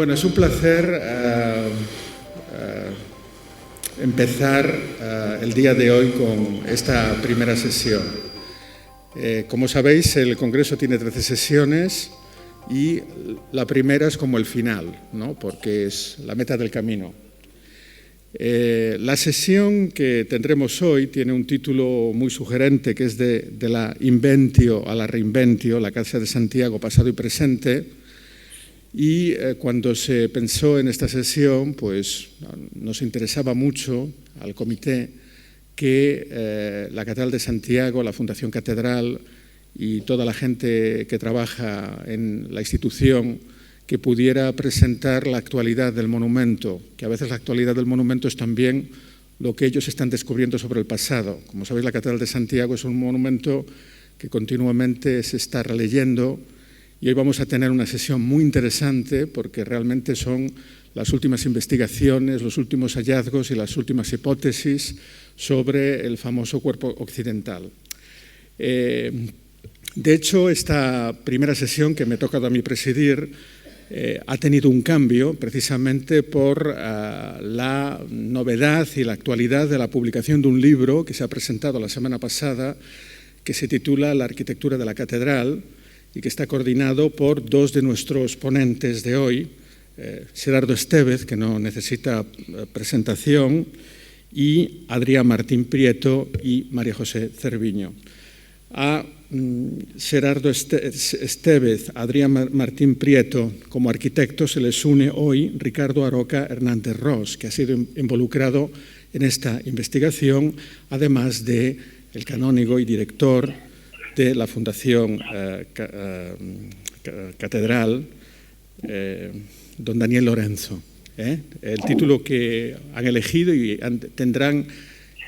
Bueno, es un placer empezar el día de hoy con esta primera sesión. Como sabéis, el Congreso tiene 13 sesiones y la primera es como el final, ¿no? Porque es la meta del camino. La sesión que tendremos hoy tiene un título muy sugerente, que es de la inventio a la reinventio, la Casa de Santiago, pasado y presente. Y cuando se pensó en esta sesión, pues nos interesaba mucho al comité que la Catedral de Santiago, la Fundación Catedral y toda la gente que trabaja en la institución, que pudiera presentar la actualidad del monumento, que a veces la actualidad del monumento es también lo que ellos están descubriendo sobre el pasado. Como sabéis, la Catedral de Santiago es un monumento que continuamente se está releyendo. Y hoy vamos a tener una sesión muy interesante porque realmente son las últimas investigaciones, los últimos hallazgos y las últimas hipótesis sobre el famoso cuerpo occidental. De hecho, esta primera sesión que me ha tocado a mí presidir ha tenido un cambio precisamente por la novedad y la actualidad de la publicación de un libro que se ha presentado la semana pasada que se titula La arquitectura de la catedral, y que está coordinado por dos de nuestros ponentes de hoy, Xerardo Estévez, que no necesita presentación, y Adrián Martín Prieto y María José Cerviño. A Xerardo Estévez, Adrián Martín Prieto, como arquitecto, se les une hoy Ricardo Aroca Hernández Ros, que ha sido involucrado en esta investigación, además de el canónigo y director de la Fundación Catedral, don Daniel Lorenzo. El título que han elegido y tendrán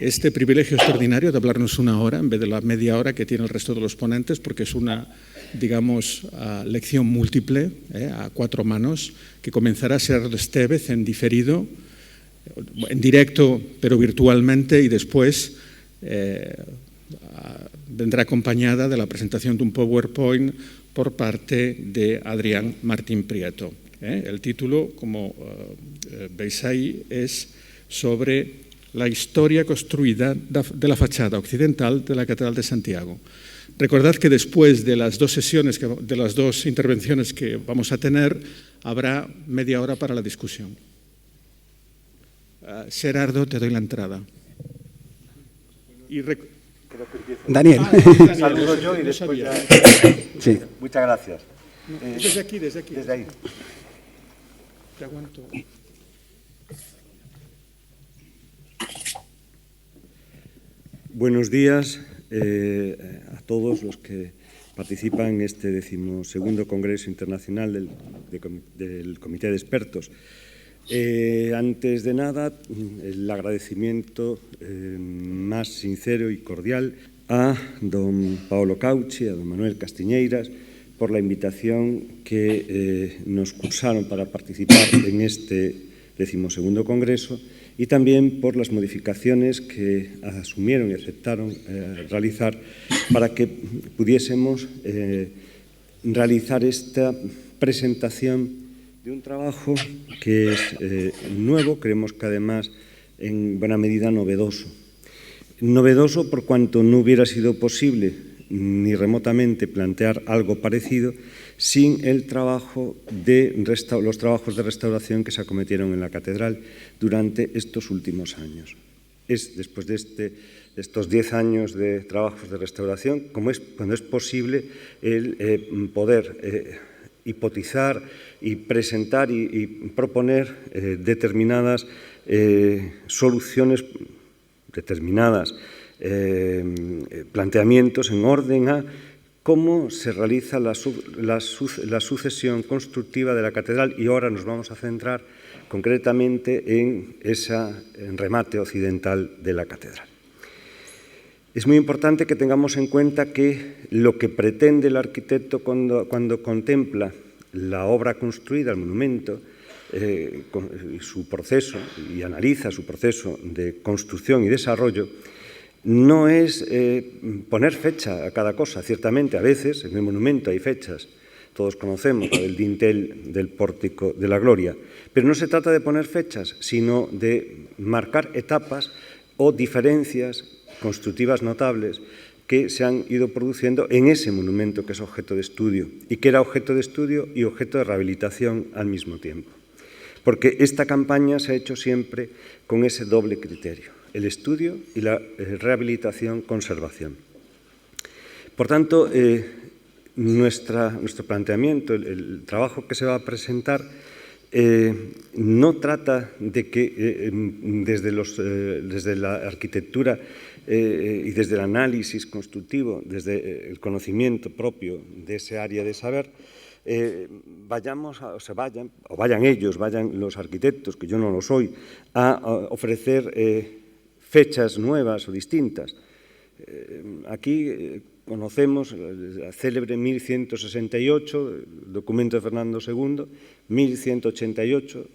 este privilegio extraordinario de hablarnos una hora en vez de la media hora que tiene el resto de los ponentes, porque es una, digamos, lección múltiple, a cuatro manos, que comenzará Xerardo Estévez en diferido, en directo pero virtualmente, y después vendrá acompañada de la presentación de un PowerPoint por parte de Adrián Martín Prieto. El título, como veis ahí, es sobre la historia construida de la fachada occidental de la Catedral de Santiago. Recordad que después de las dos sesiones, de las dos intervenciones que vamos a tener, habrá media hora para la discusión. Xerardo, te doy la entrada. Daniel. Saludo yo y después ya... Sí. Muchas gracias. Desde aquí. Desde ahí. Te aguanto. Buenos días a todos los que participan en este 12º Congreso Internacional del Comité de Expertos. Antes de nada, el agradecimiento más sincero y cordial a don Paolo Cauchi, a don Manuel Castiñeiras, por la invitación que nos cursaron para participar en este 12º Congreso y también por las modificaciones que asumieron y aceptaron realizar para que pudiésemos realizar esta presentación de un trabajo que es nuevo, creemos que además en buena medida novedoso. Novedoso por cuanto no hubiera sido posible ni remotamente plantear algo parecido sin el trabajo los trabajos de restauración que se acometieron en la catedral durante estos últimos años. Es después de estos 10 años de trabajos de restauración cuando es posible el poder hipotizar y presentar y proponer determinadas soluciones, determinadas planteamientos en orden a cómo se realiza la sucesión constructiva de la catedral, y ahora nos vamos a centrar concretamente en remate occidental de la catedral. Es muy importante que tengamos en cuenta que lo que pretende el arquitecto cuando contempla la obra construida, el monumento, su proceso y analiza su proceso de construcción y desarrollo, no es poner fecha a cada cosa. Ciertamente, a veces en el monumento hay fechas todos conocemos, la del dintel del Pórtico de la Gloria. Pero no se trata de poner fechas, sino de marcar etapas o diferencias constructivas notables que se han ido produciendo en ese monumento que es objeto de estudio y que era objeto de estudio y objeto de rehabilitación al mismo tiempo. Porque esta campaña se ha hecho siempre con ese doble criterio, el estudio y la rehabilitación-conservación. Por tanto, nuestro planteamiento, el trabajo que se va a presentar, no trata de que desde la arquitectura y desde el análisis constructivo, desde el conocimiento propio de ese área de saber, vayan los arquitectos, que yo no lo soy, a ofrecer fechas nuevas o distintas. Aquí conocemos la célebre 1168, el documento de Fernando II, 1188,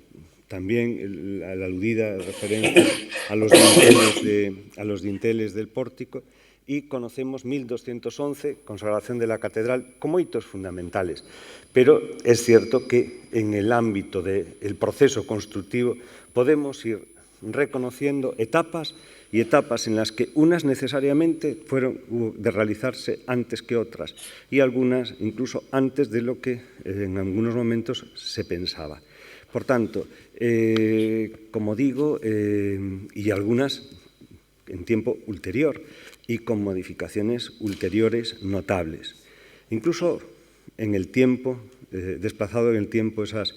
también la aludida referencia a los dinteles del pórtico, y conocemos 1211, consagración de la catedral, como hitos fundamentales. Pero es cierto que en el ámbito del proceso constructivo podemos ir reconociendo etapas y etapas en las que unas necesariamente fueron de realizarse antes que otras y algunas incluso antes de lo que en algunos momentos se pensaba. Por tanto, como digo, y algunas en tiempo ulterior y con modificaciones ulteriores notables. Incluso en el tiempo, desplazado en el tiempo esas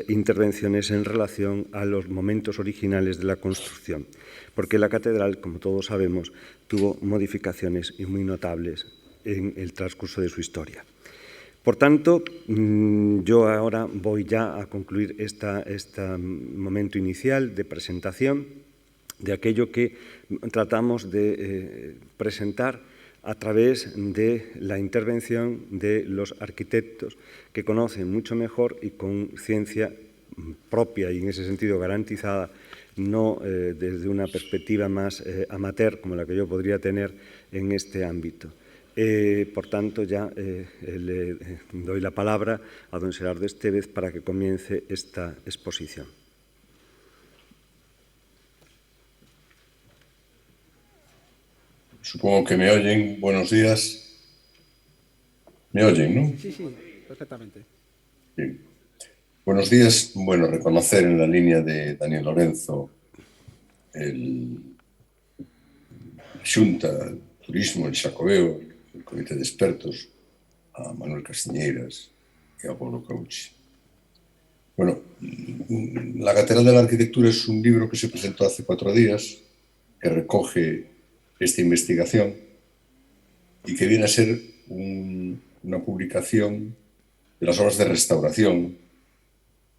intervenciones en relación a los momentos originales de la construcción, porque la catedral, como todos sabemos, tuvo modificaciones muy notables en el transcurso de su historia. Por tanto, yo ahora voy ya a concluir este momento inicial de presentación de aquello que tratamos de presentar a través de la intervención de los arquitectos que conocen mucho mejor y con ciencia propia y en ese sentido garantizada, no desde una perspectiva más amateur como la que yo podría tener en este ámbito. Por tanto, ya le doy la palabra a don Xerardo Estévez para que comience esta exposición. Supongo que me oyen. Buenos días. ¿Me oyen, no? Sí, perfectamente. Bien. Buenos días. Bueno, reconocer en la línea de Daniel Lorenzo el Xunta, el Turismo, el Xacobeo, el Comité de Expertos, a Manuel Castiñeiras y a Pablo Cauchi. Bueno, La Catedral de la Arquitectura es un libro que se presentó hace 4 días, que recoge esta investigación y que viene a ser una publicación de las obras de restauración,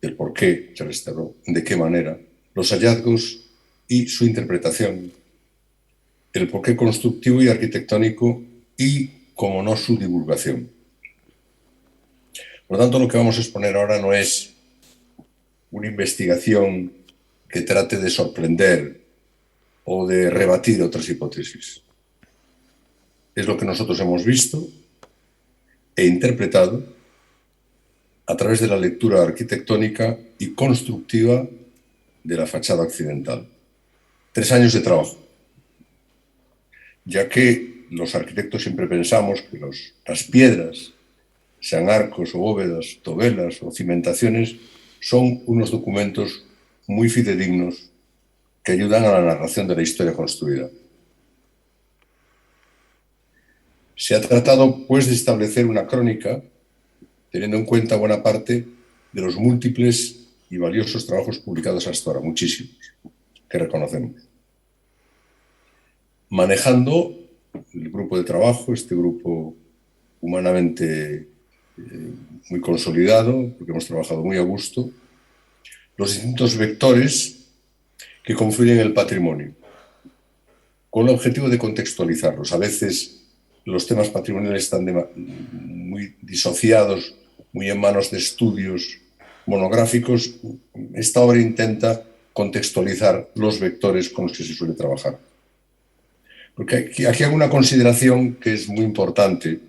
del por qué se restauró, de qué manera, los hallazgos y su interpretación, el porqué constructivo y arquitectónico y, como no, su divulgación. Por lo tanto, lo que vamos a exponer ahora no es una investigación que trate de sorprender o de rebatir otras hipótesis. Es lo que nosotros hemos visto e interpretado a través de la lectura arquitectónica y constructiva de la fachada occidental. 3 años de trabajo, ya que los arquitectos siempre pensamos que las piedras, sean arcos o bóvedas, dovelas o cimentaciones, son unos documentos muy fidedignos que ayudan a la narración de la historia construida. Se ha tratado, pues, de establecer una crónica teniendo en cuenta buena parte de los múltiples y valiosos trabajos publicados hasta ahora, muchísimos, que reconocemos. Manejando el grupo de trabajo, este grupo humanamente muy consolidado, porque hemos trabajado muy a gusto, los distintos vectores que confluyen en el patrimonio, con el objetivo de contextualizarlos. A veces los temas patrimoniales están muy disociados, muy en manos de estudios monográficos. Esta obra intenta contextualizar los vectores con los que se suele trabajar. Porque aquí hago una consideración que es muy importante,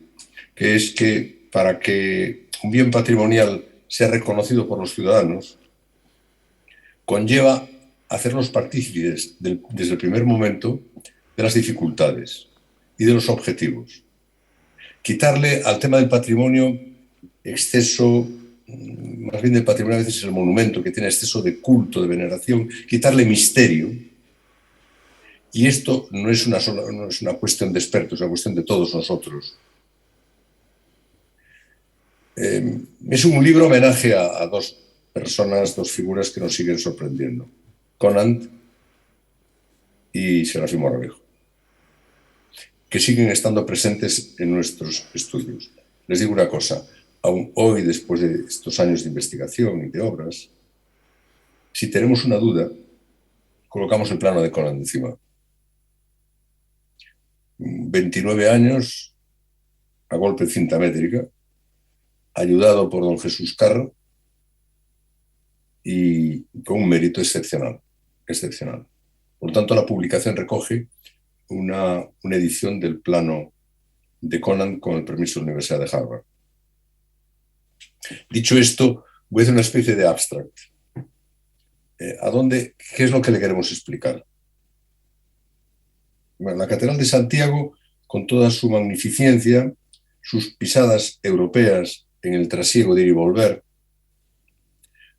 que es que para que un bien patrimonial sea reconocido por los ciudadanos, conlleva hacerlos partícipes desde el primer momento de las dificultades y de los objetivos. Quitarle al tema del patrimonio exceso, más bien del patrimonio a veces es el monumento, que tiene exceso de culto, de veneración, quitarle misterio. Y esto no es una cuestión de expertos, es una cuestión de todos nosotros. Es un libro homenaje a dos personas, dos figuras que nos siguen sorprendiendo: Conant y Serafín Moravejo, que siguen estando presentes en nuestros estudios. Les digo una cosa, aún hoy, después de estos años de investigación y de obras, si tenemos una duda, colocamos el plano de Conant encima. 29 años, a golpe de cinta métrica, ayudado por don Jesús Carro y con un mérito excepcional. Por lo tanto, la publicación recoge una edición del plano de Conant con el permiso de la Universidad de Harvard. Dicho esto, voy a hacer una especie de abstract. ¿Qué es lo que le queremos explicar? Bueno, la Catedral de Santiago, con toda su magnificencia, sus pisadas europeas en el trasiego de ir y volver,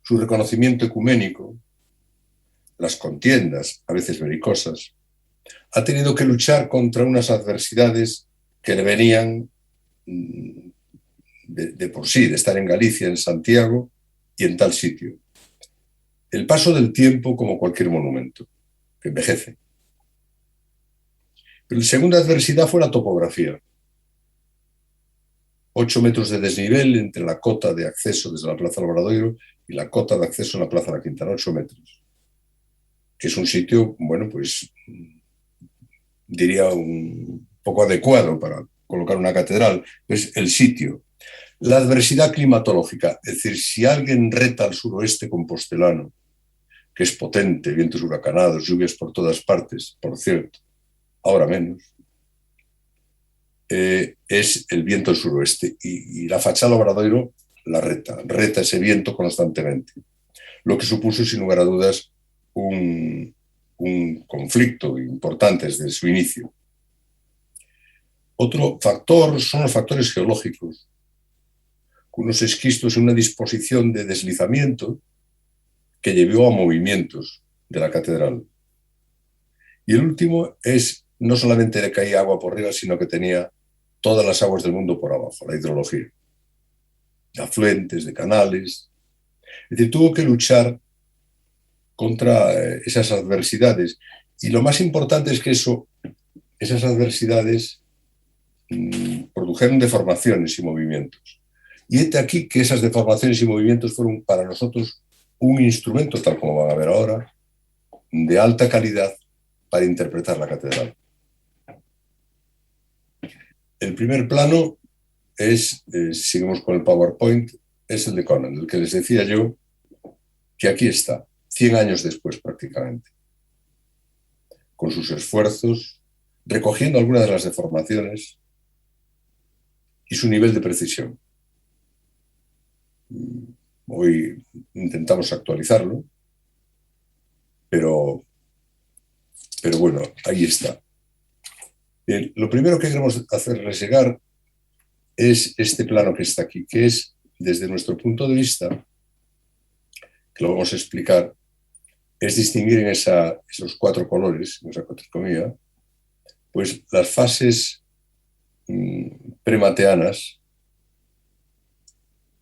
su reconocimiento ecuménico, las contiendas, a veces belicosas, ha tenido que luchar contra unas adversidades que le venían de por sí, de estar en Galicia, en Santiago y en tal sitio. El paso del tiempo, como cualquier monumento, que envejece. Pero la segunda adversidad fue la topografía. 8 metros de desnivel entre la cota de acceso desde la Plaza del Obradoiro y la cota de acceso en la Plaza de la Quintana, 8 metros. Que es un sitio, bueno, pues diría un poco adecuado para colocar una catedral, es el sitio. La adversidad climatológica, es decir, si alguien reta al suroeste compostelano, que es potente, vientos huracanados, lluvias por todas partes, por cierto, ahora menos, es el viento del suroeste. Y la fachada del Obradoiro la reta ese viento constantemente. Lo que supuso, sin lugar a dudas, un conflicto importante desde su inicio. Otro factor son los factores geológicos, con unos esquistos en una disposición de deslizamiento que llevó a movimientos de la catedral. Y el último es, no solamente le caía agua por arriba, sino que tenía todas las aguas del mundo por abajo, la hidrología, de afluentes, de canales. Es decir, tuvo que luchar contra esas adversidades. Y lo más importante es que esas adversidades produjeron deformaciones y movimientos. Y este aquí que esas deformaciones y movimientos fueron para nosotros un instrumento, tal como van a ver ahora, de alta calidad para interpretar la catedral. El primer plano es, seguimos con el PowerPoint, es el de Conant, el que les decía yo que aquí está, 100 años después prácticamente, con sus esfuerzos, recogiendo algunas de las deformaciones y su nivel de precisión. Hoy intentamos actualizarlo, pero bueno, ahí está. Bien, lo primero que queremos hacerles llegar es este plano que está aquí, que es, desde nuestro punto de vista, que lo vamos a explicar, es distinguir en esos 4 colores, en esa cuatricomía, pues las fases premateanas,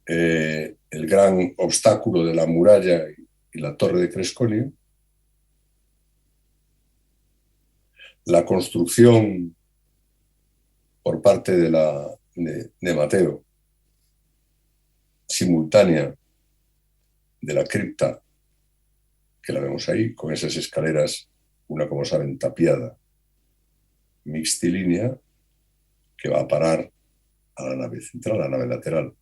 el gran obstáculo de la muralla y la torre de Cresconio, la construcción por parte de Mateo, simultánea de la cripta, que la vemos ahí, con esas escaleras, una, como saben, tapiada, mixtilínea, que va a parar a la nave central, a la nave lateral.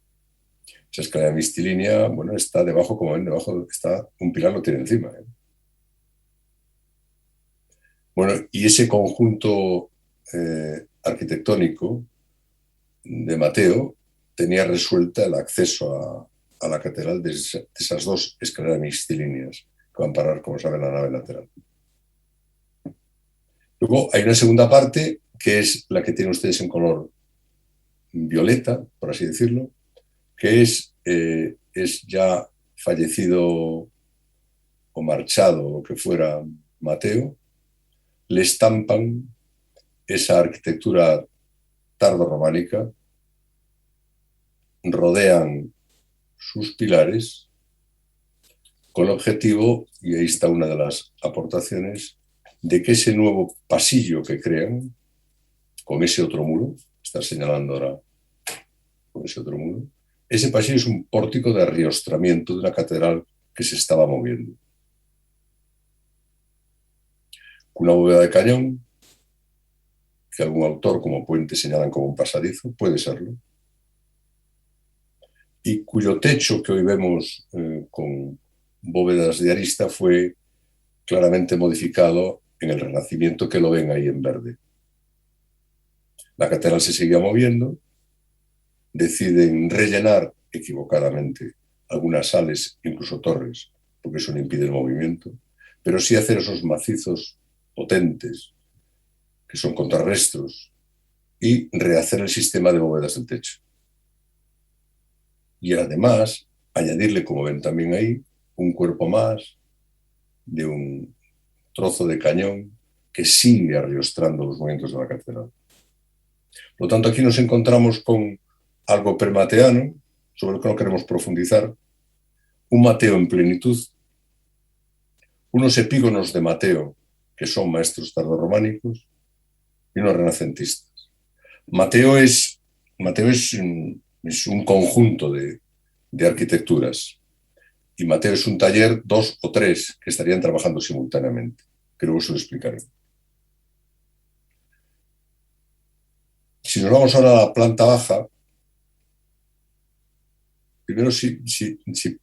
Esa escalera mixtilínea, bueno, está debajo, como ven, debajo está un pilar, lo tiene encima. Bueno, y ese conjunto arquitectónico de Mateo tenía resuelta el acceso a la catedral de esas dos escaleras mixtilíneas que van a parar, como saben, la nave lateral. Luego hay una segunda parte, que es la que tienen ustedes en color violeta, por así decirlo, que es ya fallecido o marchado, o lo que fuera, Mateo. Le estampan esa arquitectura tardorrománica, rodean sus pilares con el objetivo, y ahí está una de las aportaciones, de que ese nuevo pasillo que crean, con ese otro muro, está señalando ahora con ese otro muro, ese pasillo es un pórtico de arriostramiento de una catedral que se estaba moviendo. Una bóveda de cañón, que algún autor como Puente señalan como un pasadizo, puede serlo, y cuyo techo que hoy vemos con bóvedas de arista fue claramente modificado en el Renacimiento, que lo ven ahí en verde. La catedral se seguía moviendo, deciden rellenar equivocadamente algunas sales, incluso torres, porque eso no impide el movimiento, pero sí hacer esos macizos potentes, que son contrarrestos, y rehacer el sistema de bóvedas del techo. Y además, añadirle, como ven también ahí, un cuerpo más de un trozo de cañón que sigue arriostrando los movimientos de la catedral. Por lo tanto, aquí nos encontramos con algo premateano, sobre el que no queremos profundizar, un Mateo en plenitud, unos epígonos de Mateo, que son maestros tardorrománicos, y unos renacentistas. Mateo es un conjunto de arquitecturas, y Mateo es un taller, 2 o 3, que estarían trabajando simultáneamente, que luego se lo explicaré. Si nos vamos ahora a la planta baja, primero, si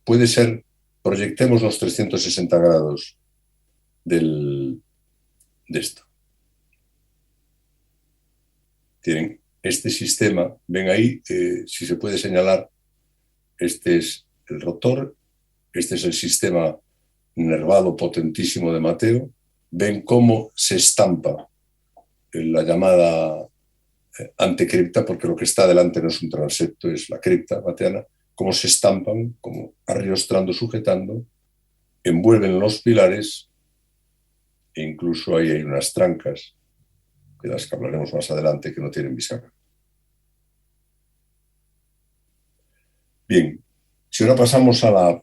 puede ser, proyectemos los 360 grados de esto. Tienen este sistema, ven ahí, si se puede señalar, este es el rotor, este es el sistema nervado potentísimo de Mateo. Ven cómo se estampa la llamada antecripta, porque lo que está delante no es un transepto, es la cripta mateana, cómo se estampan, como arriostrando, sujetando, envuelven los pilares, e incluso ahí hay unas trancas, de las que hablaremos más adelante, que no tienen bisagra. Bien, si ahora pasamos a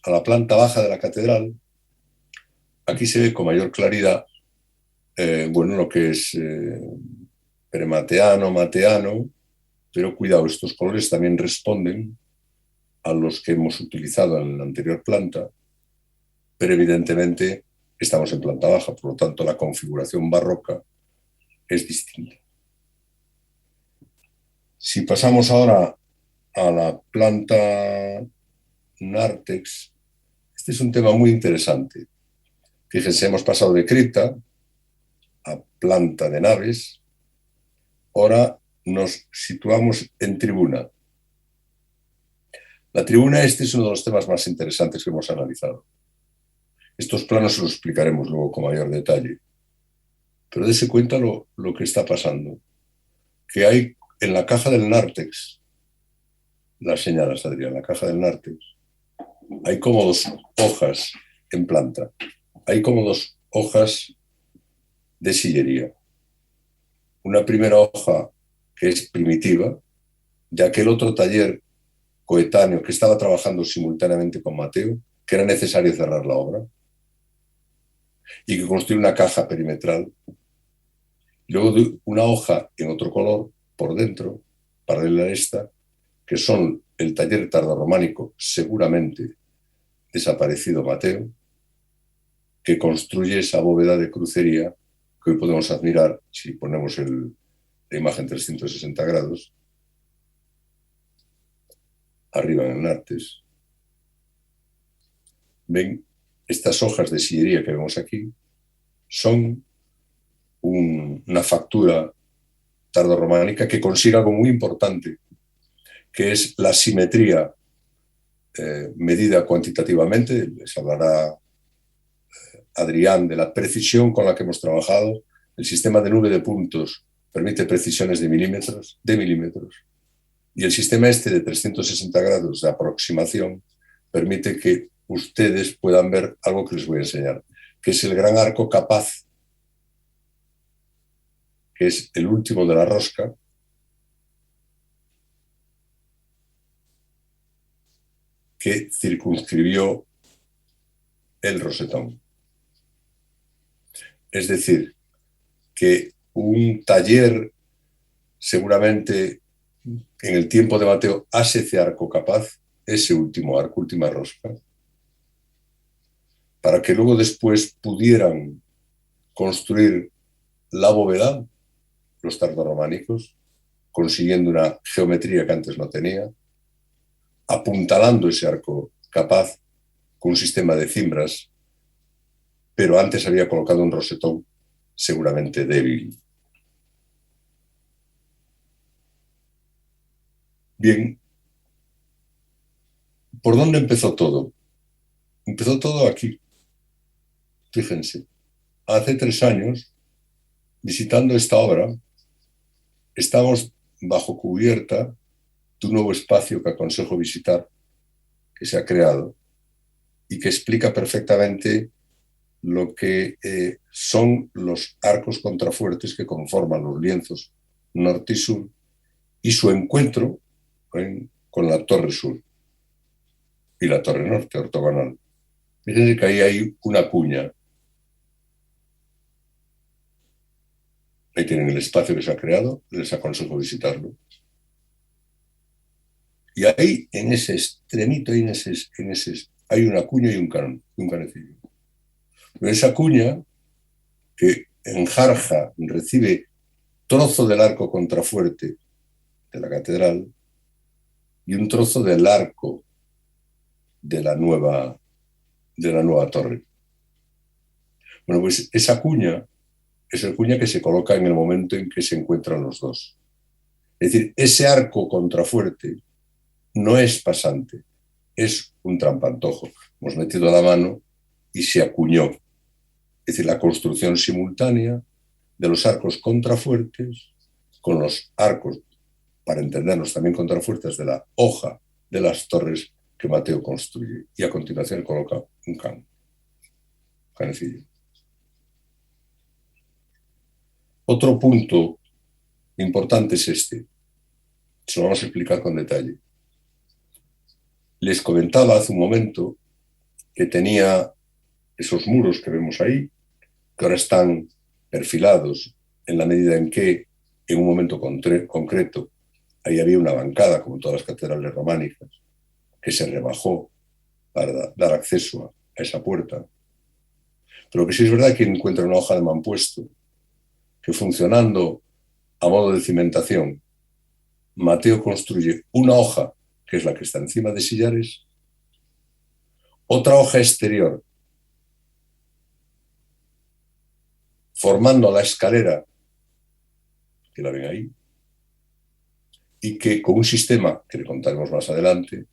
la planta baja de la catedral, aquí se ve con mayor claridad lo que es premateano, mateano, pero cuidado, estos colores también responden a los que hemos utilizado en la anterior planta, pero evidentemente estamos en planta baja, por lo tanto la configuración barroca es distinta. Si pasamos ahora a la planta nártex, este es un tema muy interesante. Fíjense, hemos pasado de cripta a planta de naves, ahora nos situamos en tribuna. La tribuna, este es uno de los temas más interesantes que hemos analizado. Estos planos se los explicaremos luego con mayor detalle. Pero dése cuenta lo que está pasando. Que hay en la caja del nártex, las señalas, Adrián, la caja del nártex, hay como 2 hojas en planta. Hay como 2 hojas de sillería. Una primera hoja que es primitiva, ya que el otro taller coetáneo que estaba trabajando simultáneamente con Mateo, que era necesario cerrar la obra, y que construyó una caja perimetral, y luego una hoja en otro color por dentro, paralela a esta, que son el taller tardorrománico, seguramente desaparecido Mateo, que construye esa bóveda de crucería que hoy podemos admirar si ponemos la imagen 360 grados, arriba en el nártex. Ven, estas hojas de sillería que vemos aquí son una factura tardorrománica que consigue algo muy importante, que es la simetría medida cuantitativamente. Les hablará Adrián de la precisión con la que hemos trabajado. El sistema de nube de puntos permite precisiones de milímetros, y el sistema este de 360 grados de aproximación permite que ustedes puedan ver algo que les voy a enseñar, que es el gran arco capaz, que es el último de la rosca, que circunscribió el rosetón. Es decir, que un taller seguramente en el tiempo de Mateo hace ese arco capaz, ese último arco, última rosca, para que luego después pudieran construir la bóveda, los tardorrománicos, consiguiendo una geometría que antes no tenía, apuntalando ese arco capaz con un sistema de cimbras, pero antes había colocado un rosetón seguramente débil. Bien, ¿por dónde empezó todo? Empezó todo aquí. Fíjense, hace 3 años, visitando esta obra, estamos bajo cubierta de un nuevo espacio que aconsejo visitar, que se ha creado y que explica perfectamente lo que son los arcos contrafuertes que conforman los lienzos norte y sur y su encuentro con la torre sur y la torre norte ortogonal. Fíjense que ahí hay una cuña. Ahí tienen el espacio que se ha creado, les aconsejo visitarlo. Y ahí, en ese extremito, hay una cuña y un canecillo. Pero esa cuña, que enjarja, recibe trozo del arco contrafuerte de la catedral y un trozo del arco de la nueva torre. Bueno, pues esa cuña es el cuña que se coloca en el momento en que se encuentran los dos. Es decir, ese arco contrafuerte no es pasante, es un trampantojo. Hemos metido la mano y se acuñó. Es decir, la construcción simultánea de los arcos contrafuertes con los arcos, para entendernos también contrafuertes, de la hoja de las torres que Mateo construye. Y a continuación coloca un canecillo. Otro punto importante es este. Se lo vamos a explicar con detalle. Les comentaba hace un momento que tenía esos muros que vemos ahí, que ahora están perfilados en la medida en que en un momento concreto ahí había una bancada, como todas las catedrales románicas, que se rebajó para dar acceso a esa puerta. Pero que sí es verdad que encuentra una hoja de mampuesto que, funcionando a modo de cimentación, Mateo construye una hoja, que es la que está encima de sillares, otra hoja exterior, formando la escalera, que la ven ahí, y que con un sistema, que le contaremos más adelante,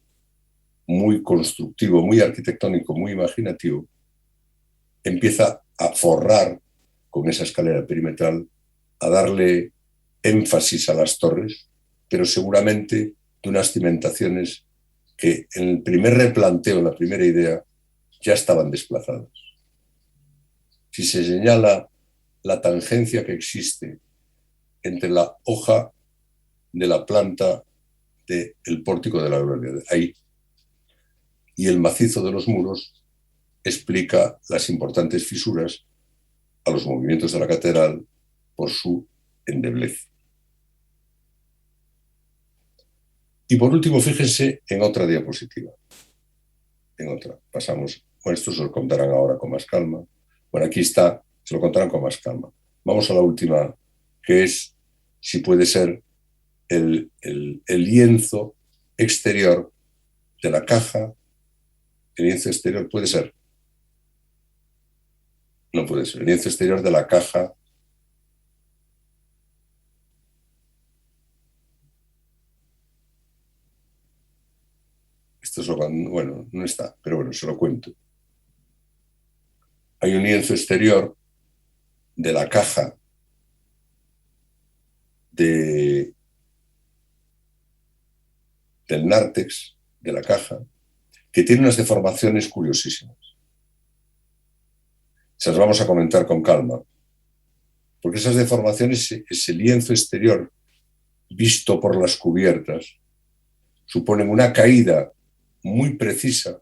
muy constructivo, muy arquitectónico, muy imaginativo, empieza a forrar con esa escalera perimetral, a darle énfasis a las torres, pero seguramente de unas cimentaciones que en el primer replanteo, en la primera idea, ya estaban desplazadas. Si se señala la tangencia que existe entre la hoja de la planta del pórtico de la Gloria, ahí, y el macizo de los muros, explica las importantes fisuras a los movimientos de la catedral por su endeblez. Y por último, fíjense en otra diapositiva. En otra. Pasamos. Bueno, esto se lo contarán ahora con más calma. Bueno, aquí está, se lo contarán con más calma. Vamos a la última, que es, si puede ser, el lienzo exterior de la caja. El lienzo exterior puede ser. No puede ser. El lienzo exterior de la caja Esto es bueno, no está, pero bueno, se lo cuento. Hay un lienzo exterior de la caja del nártex, de la caja, que tiene unas deformaciones curiosísimas. Se las vamos a comentar con calma, porque esas deformaciones, ese lienzo exterior visto por las cubiertas, suponen una caída muy precisa,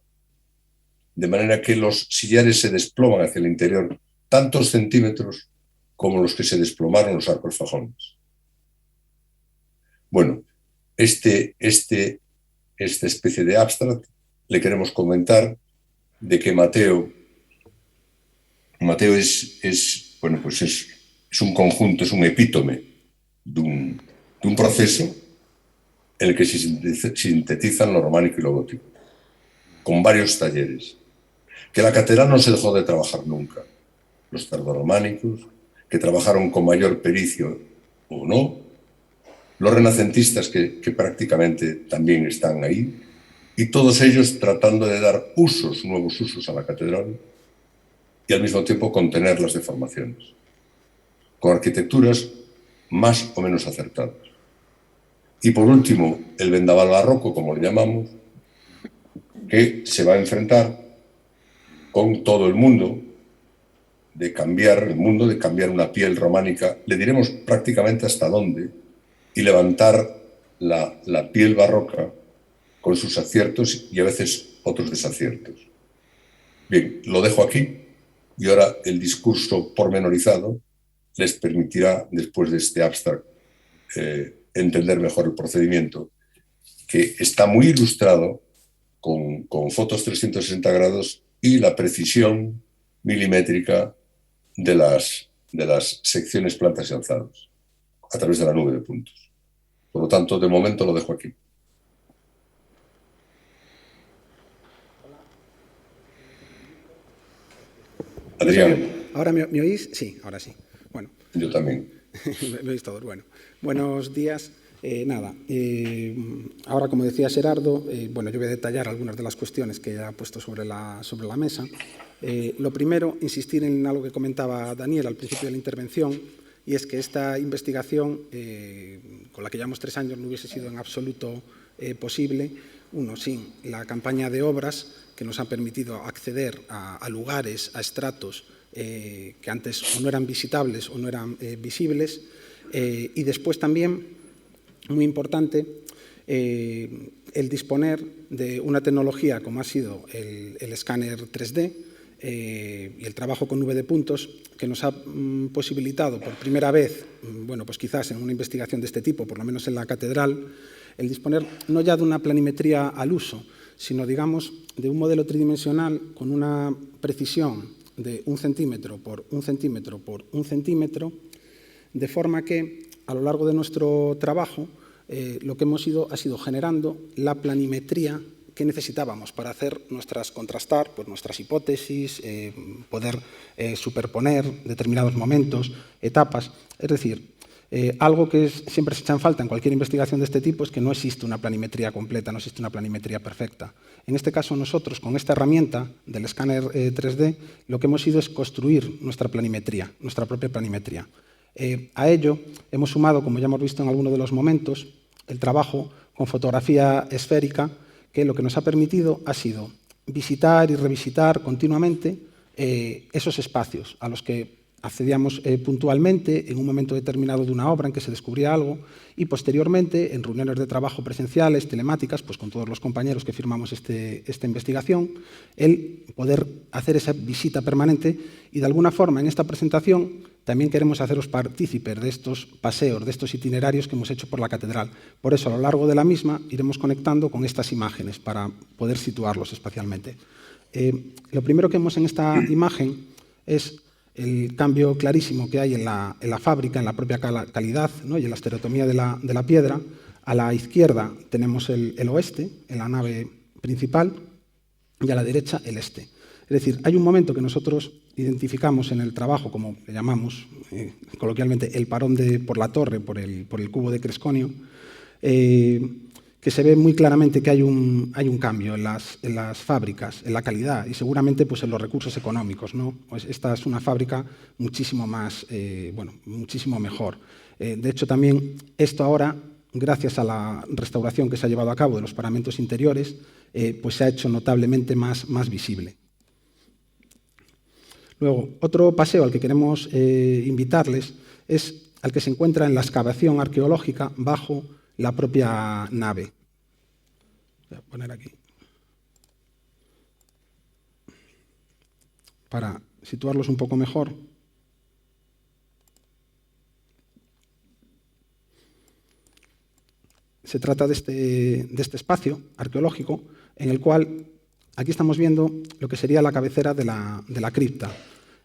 de manera que los sillares se desploman hacia el interior tantos centímetros como los que se desplomaron los arcos fajones. Bueno, esta especie de abstract le queremos comentar de que Mateo es un conjunto, es un epítome de un proceso en el que se sintetizan lo románico y lo gótico, con varios talleres, que la catedral no se dejó de trabajar nunca. Los tardorrománicos, que trabajaron con mayor pericia o no, los renacentistas que prácticamente también están ahí, y todos ellos tratando de dar nuevos usos a la catedral y al mismo tiempo contener las deformaciones, con arquitecturas más o menos acertadas. Y por último, el vendaval barroco, como le llamamos, que se va a enfrentar con todo el mundo de cambiar una piel románica, le diremos prácticamente hasta dónde, y levantar la piel barroca con sus aciertos y a veces otros desaciertos. Bien, lo dejo aquí y ahora el discurso pormenorizado les permitirá, después de este abstract, entender mejor el procedimiento, que está muy ilustrado con fotos 360 grados y la precisión milimétrica de las secciones, plantas y alzados a través de la nube de puntos. Por lo tanto, de momento lo dejo aquí. Adrián. ¿Ahora me oís? Sí, ahora sí. Bueno. Yo también. Me oís todos. Bueno, buenos días. Ahora, como decía Gerardo, yo voy a detallar algunas de las cuestiones que ha puesto sobre la mesa. Lo primero, insistir en algo que comentaba Daniel al principio de la intervención, y es que esta investigación, con la que llevamos 3 años, no hubiese sido en absoluto posible, sin la campaña de obras que nos ha permitido acceder a lugares, a estratos que antes o no eran visitables o no eran visibles, y después también, muy importante, el disponer de una tecnología como ha sido el escáner 3D y el trabajo con nube de puntos, que nos ha posibilitado por primera vez, quizás en una investigación de este tipo, por lo menos en la catedral, el disponer no ya de una planimetría al uso, sino, digamos, de un modelo tridimensional con una precisión de 1 centímetro por 1 centímetro por 1 centímetro, de forma que a lo largo de nuestro trabajo lo que hemos ido ha sido generando la planimetría que necesitábamos para contrastar nuestras hipótesis, poder superponer determinados momentos, etapas. Es decir, algo que siempre se echa en falta en cualquier investigación de este tipo es que no existe una planimetría completa, no existe una planimetría perfecta. En este caso, nosotros, con esta herramienta del escáner 3D, lo que hemos ido es construir nuestra planimetría, nuestra propia planimetría. A ello hemos sumado, como ya hemos visto en algunos de los momentos, el trabajo con fotografía esférica, que lo que nos ha permitido ha sido visitar y revisitar continuamente esos espacios a los que accedíamos puntualmente en un momento determinado de una obra en que se descubría algo, y posteriormente en reuniones de trabajo presenciales, telemáticas, con todos los compañeros que firmamos esta investigación, el poder hacer esa visita permanente. Y de alguna forma en esta presentación también queremos haceros partícipes de estos paseos, de estos itinerarios que hemos hecho por la catedral. Por eso, a lo largo de la misma iremos conectando con estas imágenes para poder situarlos espacialmente. Lo primero que vemos en esta imagen es el cambio clarísimo que hay en la fábrica, en la propia calidad, ¿no? Y en la estereotomía de la piedra. A la izquierda tenemos el oeste, en la nave principal, y a la derecha el este. Es decir, hay un momento que nosotros identificamos en el trabajo, como le llamamos coloquialmente, el parón por la torre, por el cubo de Cresconio, que que se ve muy claramente que hay un cambio en las fábricas, en la calidad y seguramente pues, en los recursos económicos, ¿no? Pues esta es una fábrica muchísimo más, muchísimo mejor. De hecho, también esto ahora, gracias a la restauración que se ha llevado a cabo de los paramentos interiores, pues se ha hecho notablemente más visible. Luego, otro paseo al que queremos invitarles es al que se encuentra en la excavación arqueológica bajo la propia nave. Voy a poner aquí. Para situarlos un poco mejor. Se trata de este espacio arqueológico en el cual aquí estamos viendo lo que sería la cabecera de la cripta.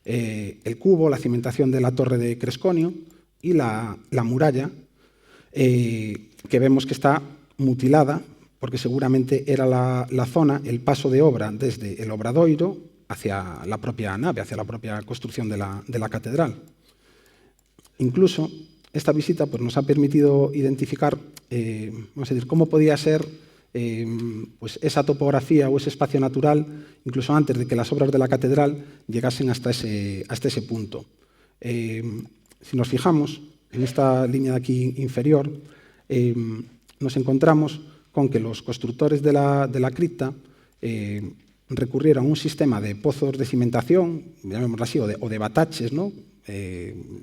El cubo, la cimentación de la torre de Cresconio y la muralla, que vemos que está mutilada, porque seguramente era la zona, el paso de obra desde el obradoiro hacia la propia nave, hacia la propia construcción de la catedral. Incluso esta visita pues, nos ha permitido identificar vamos a decir, cómo podía ser pues esa topografía o ese espacio natural, incluso antes de que las obras de la catedral llegasen hasta ese punto. Si nos fijamos en esta línea de aquí inferior, nos encontramos con que los constructores de la cripta recurrieron a un sistema de pozos de cimentación, llamémoslo así, o de bataches, ¿no?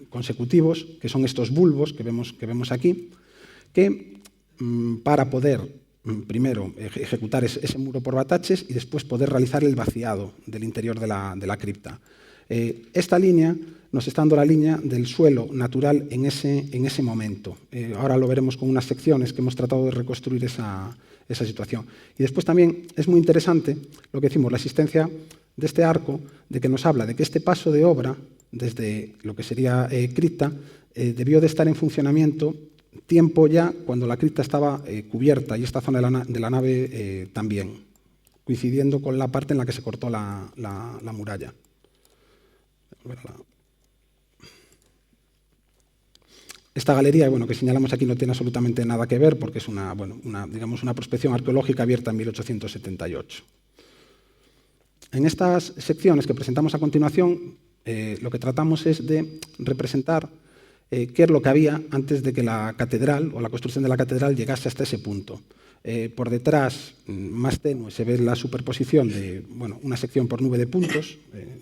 Consecutivos, que son estos bulbos que vemos aquí, que para poder primero ejecutar ese muro por bataches y después poder realizar el vaciado del interior de la cripta. Esta línea nos está dando la línea del suelo natural en ese momento. Ahora lo veremos con unas secciones que hemos tratado de reconstruir esa situación. Y después también es muy interesante lo que decimos, la existencia de este arco, de que nos habla de que este paso de obra, desde lo que sería cripta, debió de estar en funcionamiento tiempo ya cuando la cripta estaba cubierta y esta zona de la nave también, coincidiendo con la parte en la que se cortó la muralla. Esta galería, bueno, que señalamos aquí no tiene absolutamente nada que ver porque es una prospección arqueológica abierta en 1878. En estas secciones que presentamos a continuación, lo que tratamos es de representar qué es lo que había antes de que la catedral o la construcción de la catedral llegase hasta ese punto. Por detrás, más tenue, se ve la superposición de una sección por nube de puntos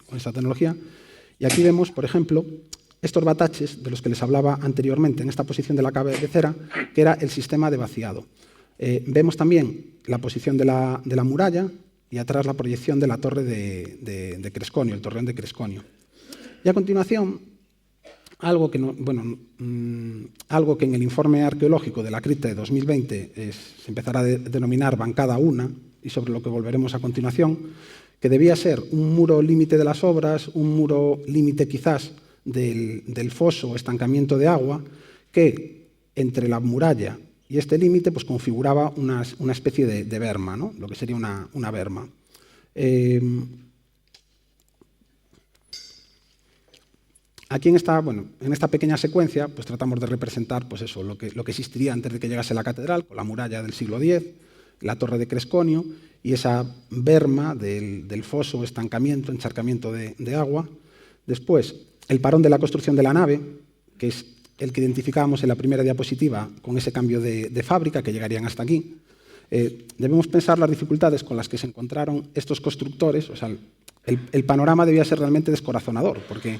con esta tecnología. Y aquí vemos, por ejemplo, estos bataches de los que les hablaba anteriormente en esta posición de la cabecera, que era el sistema de vaciado. Vemos también la posición de la muralla y atrás la proyección de la torre de Cresconio, el torreón de Cresconio. Y a continuación, algo que en el informe arqueológico de la cripta de 2020 se empezará a denominar bancada 1, y sobre lo que volveremos a continuación, que debía ser un muro límite de las obras, un muro límite quizás del foso o estancamiento de agua, que entre la muralla y este límite pues, configuraba una especie de berma, ¿no? Lo que sería una berma. Aquí en esta pequeña secuencia pues, tratamos de representar pues, eso, lo que existiría antes de que llegase la catedral, con la muralla del siglo X, la torre de Cresconio y esa berma del foso, estancamiento, encharcamiento de agua. Después, el parón de la construcción de la nave, que es el que identificábamos en la primera diapositiva con ese cambio de fábrica que llegarían hasta aquí. Debemos pensar las dificultades con las que se encontraron estos constructores. O sea, el panorama debía ser realmente descorazonador, porque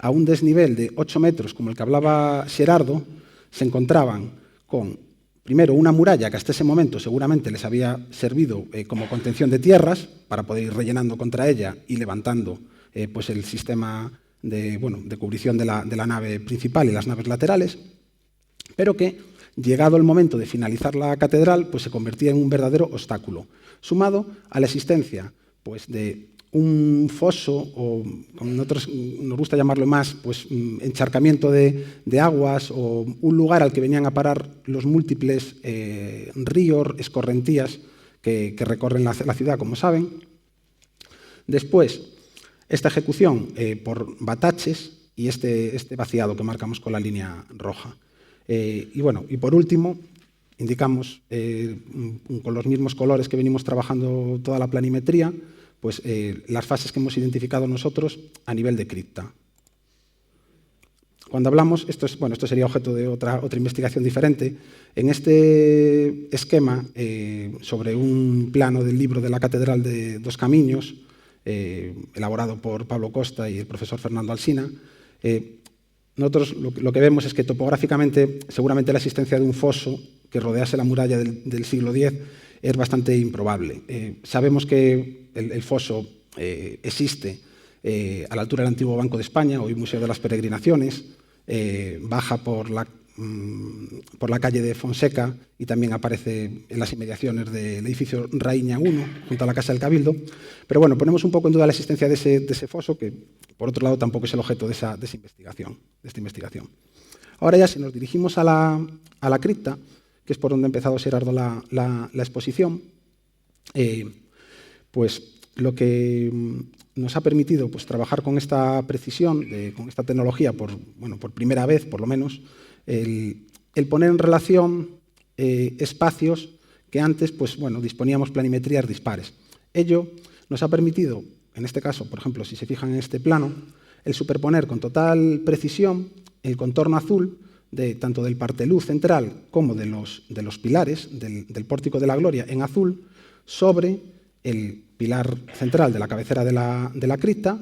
a un desnivel de 8 metros, como el que hablaba Xerardo, se encontraban con, primero, una muralla que hasta ese momento seguramente les había servido como contención de tierras para poder ir rellenando contra ella y levantando pues el sistema de cubrición de la nave principal y las naves laterales, pero que, llegado el momento de finalizar la catedral, pues se convertía en un verdadero obstáculo, sumado a la existencia pues, de un foso, o como nosotros nos gusta llamarlo más, pues encharcamiento de aguas, o un lugar al que venían a parar los múltiples ríos, escorrentías que recorren la ciudad, como saben. Después, esta ejecución por bataches y este vaciado que marcamos con la línea roja. Y por último, indicamos con los mismos colores que venimos trabajando toda la planimetría, pues las fases que hemos identificado nosotros a nivel de cripta. Cuando hablamos, esto sería objeto de otra investigación diferente, en este esquema, sobre un plano del libro de la Catedral de Dos Camiños, elaborado por Pablo Costa y el profesor Fernando Alsina, nosotros lo que vemos es que topográficamente seguramente la existencia de un foso que rodease la muralla del siglo X es bastante improbable. Sabemos que el foso existe a la altura del antiguo Banco de España, hoy Museo de las Peregrinaciones, baja por la calle de Fonseca y también aparece en las inmediaciones del edificio Raíña 1, junto a la Casa del Cabildo. Pero bueno, ponemos un poco en duda la existencia de ese foso, que por otro lado tampoco es el objeto de esta investigación. Ahora ya, si nos dirigimos a la cripta, que es por donde ha empezado Xerardo la exposición, pues lo que nos ha permitido pues, trabajar con esta precisión, con esta tecnología, por primera vez, por lo menos, el poner en relación espacios que antes disponíamos planimetrías dispares. Ello nos ha permitido, en este caso, por ejemplo, si se fijan en este plano, el superponer con total precisión el contorno azul tanto del parteluz central como de los pilares del Pórtico de la Gloria en azul sobre el pilar central de la cabecera de la cripta,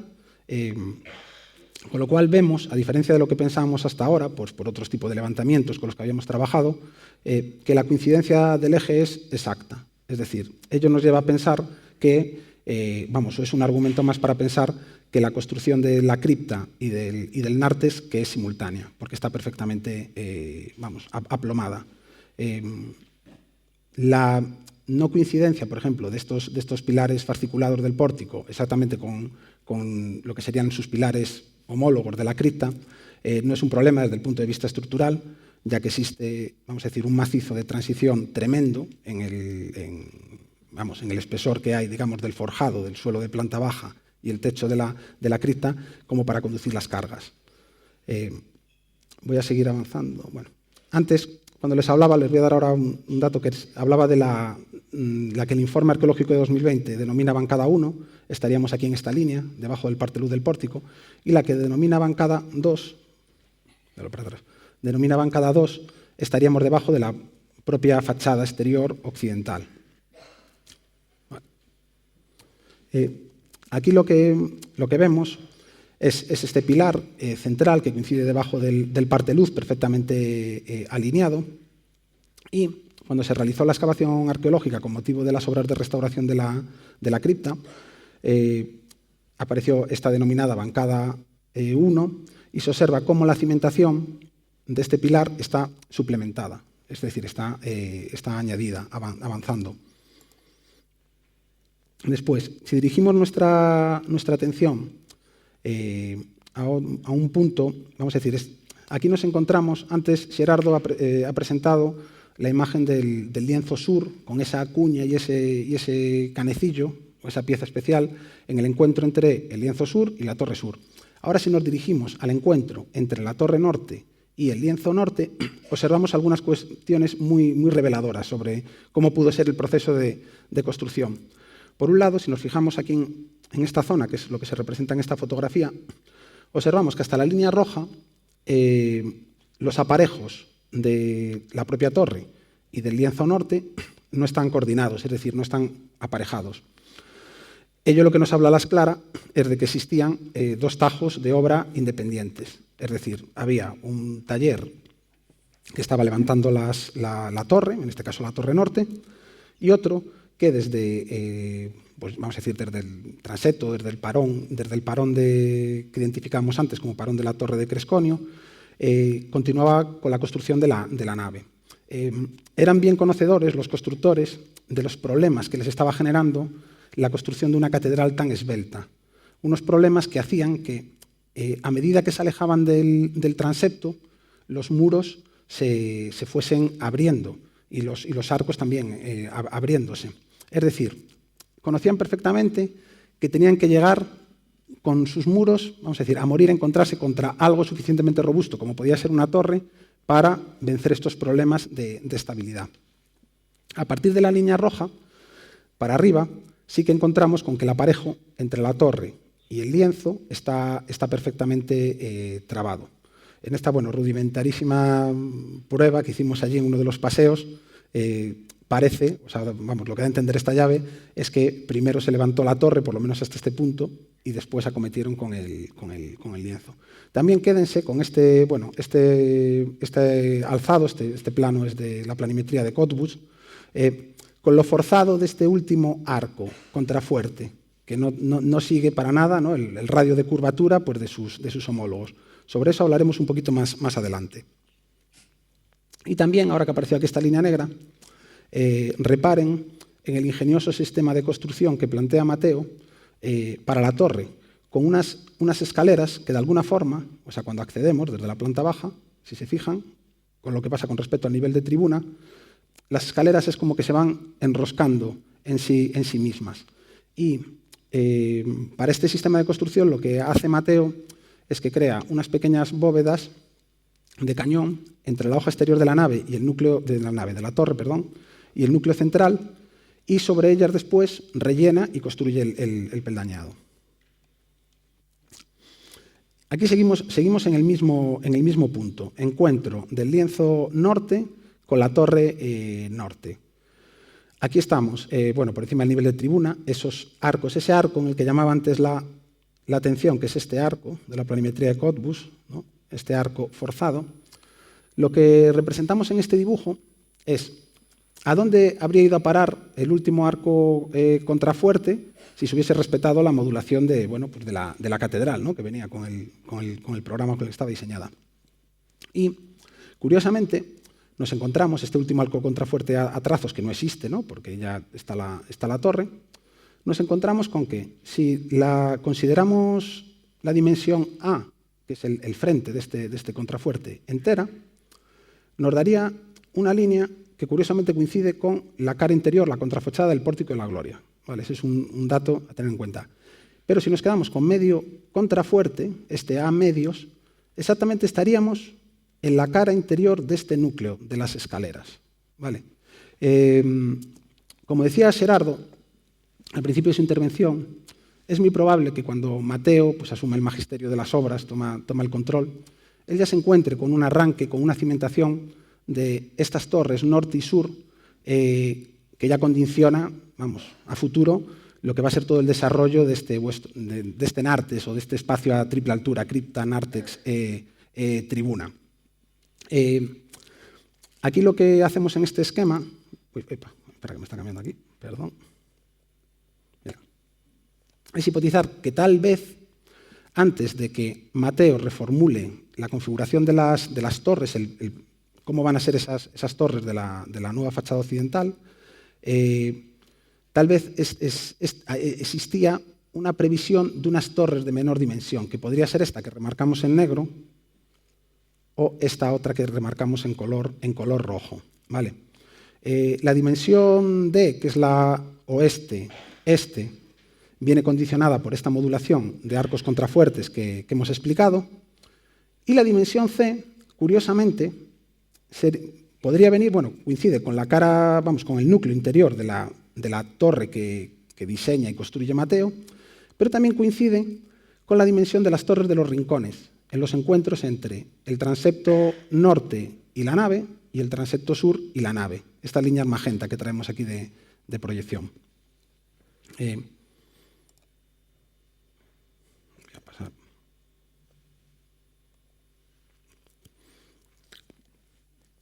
con lo cual vemos, a diferencia de lo que pensábamos hasta ahora, pues por otros tipos de levantamientos con los que habíamos trabajado, que la coincidencia del eje es exacta. Es decir, ello nos lleva a pensar que, es un argumento más para pensar que la construcción de la cripta y del Nartes que es simultánea, porque está perfectamente aplomada. La no coincidencia, por ejemplo, de estos pilares fasciculados del pórtico exactamente con lo que serían sus pilares homólogos de la cripta, no es un problema desde el punto de vista estructural, ya que existe, un macizo de transición tremendo en el espesor que hay, del forjado del suelo de planta baja y el techo de la cripta, como para conducir las cargas. Voy a seguir avanzando. Bueno, antes, cuando les hablaba, les voy a dar ahora un dato que hablaba de la que el informe arqueológico de 2020 denomina bancada 1, estaríamos aquí en esta línea, debajo del parteluz del pórtico, y la que denomina bancada 2, estaríamos debajo de la propia fachada exterior occidental. Aquí lo que vemos es este pilar central que coincide debajo del parteluz perfectamente alineado, y cuando se realizó la excavación arqueológica con motivo de las obras de restauración de la cripta, apareció esta denominada bancada 1 y se observa cómo la cimentación de este pilar está suplementada, es decir, está añadida, avanzando. Después, si dirigimos nuestra atención a un punto, aquí nos encontramos, antes Xerardo ha presentado la imagen del lienzo sur, con esa cuña y ese canecillo, o esa pieza especial, en el encuentro entre el lienzo sur y la torre sur. Ahora, si nos dirigimos al encuentro entre la torre norte y el lienzo norte, observamos algunas cuestiones muy, muy reveladoras sobre cómo pudo ser el proceso de construcción. Por un lado, si nos fijamos aquí en esta zona, que es lo que se representa en esta fotografía, observamos que hasta la línea roja los aparejos de la propia torre y del lienzo norte no están coordinados, es decir, no están aparejados. Ello lo que nos habla a las claras es de que existían dos tajos de obra independientes, es decir, había un taller que estaba levantando la torre, en este caso la torre norte, y otro que desde, desde el transepto, desde el parón que identificamos antes como parón de la torre de Cresconio, continuaba con la construcción de la nave. Eran bien conocedores los constructores de los problemas que les estaba generando la construcción de una catedral tan esbelta. Unos problemas que hacían que, a medida que se alejaban del transepto, los muros se fuesen abriendo y los arcos también abriéndose. Es decir, conocían perfectamente que tenían que llegar con sus muros, a morir, a encontrarse contra algo suficientemente robusto, como podía ser una torre, para vencer estos problemas de estabilidad. A partir de la línea roja, para arriba, sí que encontramos con que el aparejo entre la torre y el lienzo está perfectamente trabado. En esta rudimentarísima prueba que hicimos allí en uno de los paseos, parece, lo que da a entender esta llave es que primero se levantó la torre, por lo menos hasta este punto, y después acometieron con el lienzo. También quédense con este alzado, este plano es de la planimetría de Cottbus, con lo forzado de este último arco contrafuerte, que no sigue para nada, ¿no?, el radio de curvatura pues, de sus homólogos. Sobre eso hablaremos un poquito más adelante. Y también, ahora que apareció aquí esta línea negra, reparen en el ingenioso sistema de construcción que plantea Mateo para la torre, con unas escaleras que de alguna forma, cuando accedemos desde la planta baja, si se fijan, con lo que pasa con respecto al nivel de tribuna, las escaleras es como que se van enroscando en sí mismas. Y para este sistema de construcción lo que hace Mateo es que crea unas pequeñas bóvedas de cañón entre la hoja exterior de la nave y el núcleo de la torre, y el núcleo central, y sobre ellas después rellena y construye el peldañado. Aquí seguimos en el mismo punto, encuentro del lienzo norte con la torre norte. Aquí estamos, por encima del nivel de tribuna, esos arcos, ese arco en el que llamaba antes la atención, que es este arco de la planimetría de Cottbus, ¿no?, este arco forzado. Lo que representamos en este dibujo es a dónde habría ido a parar el último arco contrafuerte si se hubiese respetado la modulación de la catedral, ¿no?, que venía con el programa con el que estaba diseñada. Y, curiosamente, nos encontramos este último arco contrafuerte a trazos que no existe, ¿no?, porque ya está la torre. Nos encontramos con que si consideramos la dimensión A, que es el frente de este contrafuerte, entera, nos daría una línea que curiosamente coincide con la cara interior, la contrafachada del Pórtico de la Gloria. ¿Vale? Ese es un dato a tener en cuenta. Pero si nos quedamos con medio contrafuerte, este A medios, exactamente estaríamos en la cara interior de este núcleo de las escaleras. ¿Vale? Como decía Gerardo al principio de su intervención, es muy probable que cuando Mateo asume el magisterio de las obras, toma el control, él ya se encuentre con un arranque, con una cimentación de estas torres norte y sur, que ya condiciona, a futuro, lo que va a ser todo el desarrollo de este Nartes o de este espacio a triple altura, cripta, Nartex, tribuna. Aquí lo que hacemos en este esquema, espera que me está cambiando aquí, perdón. Mira, es hipotizar que tal vez antes de que Mateo reformule la configuración de las torres, cómo van a ser esas torres de la nueva fachada occidental, tal vez existía una previsión de unas torres de menor dimensión, que podría ser esta que remarcamos en negro o esta otra que remarcamos en color rojo. ¿Vale? La dimensión D, que es la oeste, viene condicionada por esta modulación de arcos contrafuertes que hemos explicado, y la dimensión C, curiosamente, podría venir, coincide con la cara, con el núcleo interior de la torre que diseña y construye Mateo, pero también coincide con la dimensión de las torres de los rincones, en los encuentros entre el transepto norte y la nave y el transepto sur y la nave, esta línea magenta que traemos aquí de proyección.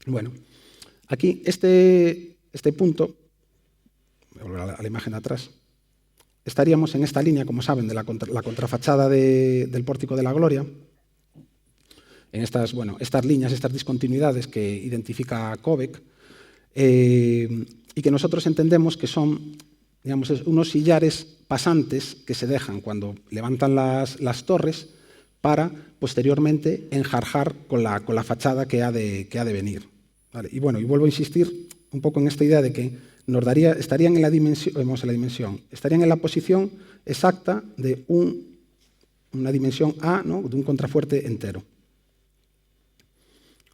Bueno, aquí este punto, voy a volver a la imagen de atrás, estaríamos en esta línea, como saben, de la contrafachada del Pórtico de la Gloria, en estas líneas, estas discontinuidades que identifica Kobeck, y que nosotros entendemos que son, unos sillares pasantes que se dejan cuando levantan las torres para posteriormente enjarjar con la fachada que ha de venir. ¿Vale? Y vuelvo a insistir un poco en esta idea de que estarían en la posición exacta de una dimensión A, ¿no?, de un contrafuerte entero.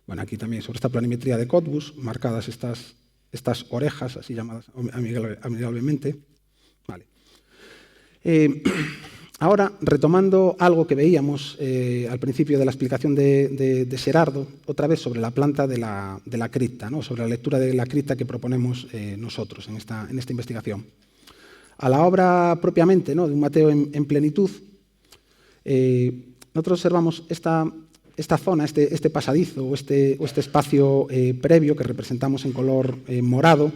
Bueno, aquí también sobre esta planimetría de Cottbus, marcadas estas estas orejas, así llamadas amigablemente. Vale. Ahora, retomando algo que veíamos al principio de la explicación de Xerardo, otra vez sobre la planta de la cripta, ¿no? Sobre la lectura de la cripta que proponemos nosotros en esta investigación. A la obra propiamente, ¿no?, de un Mateo en plenitud, nosotros observamos esta zona, este pasadizo o este espacio previo que representamos en color morado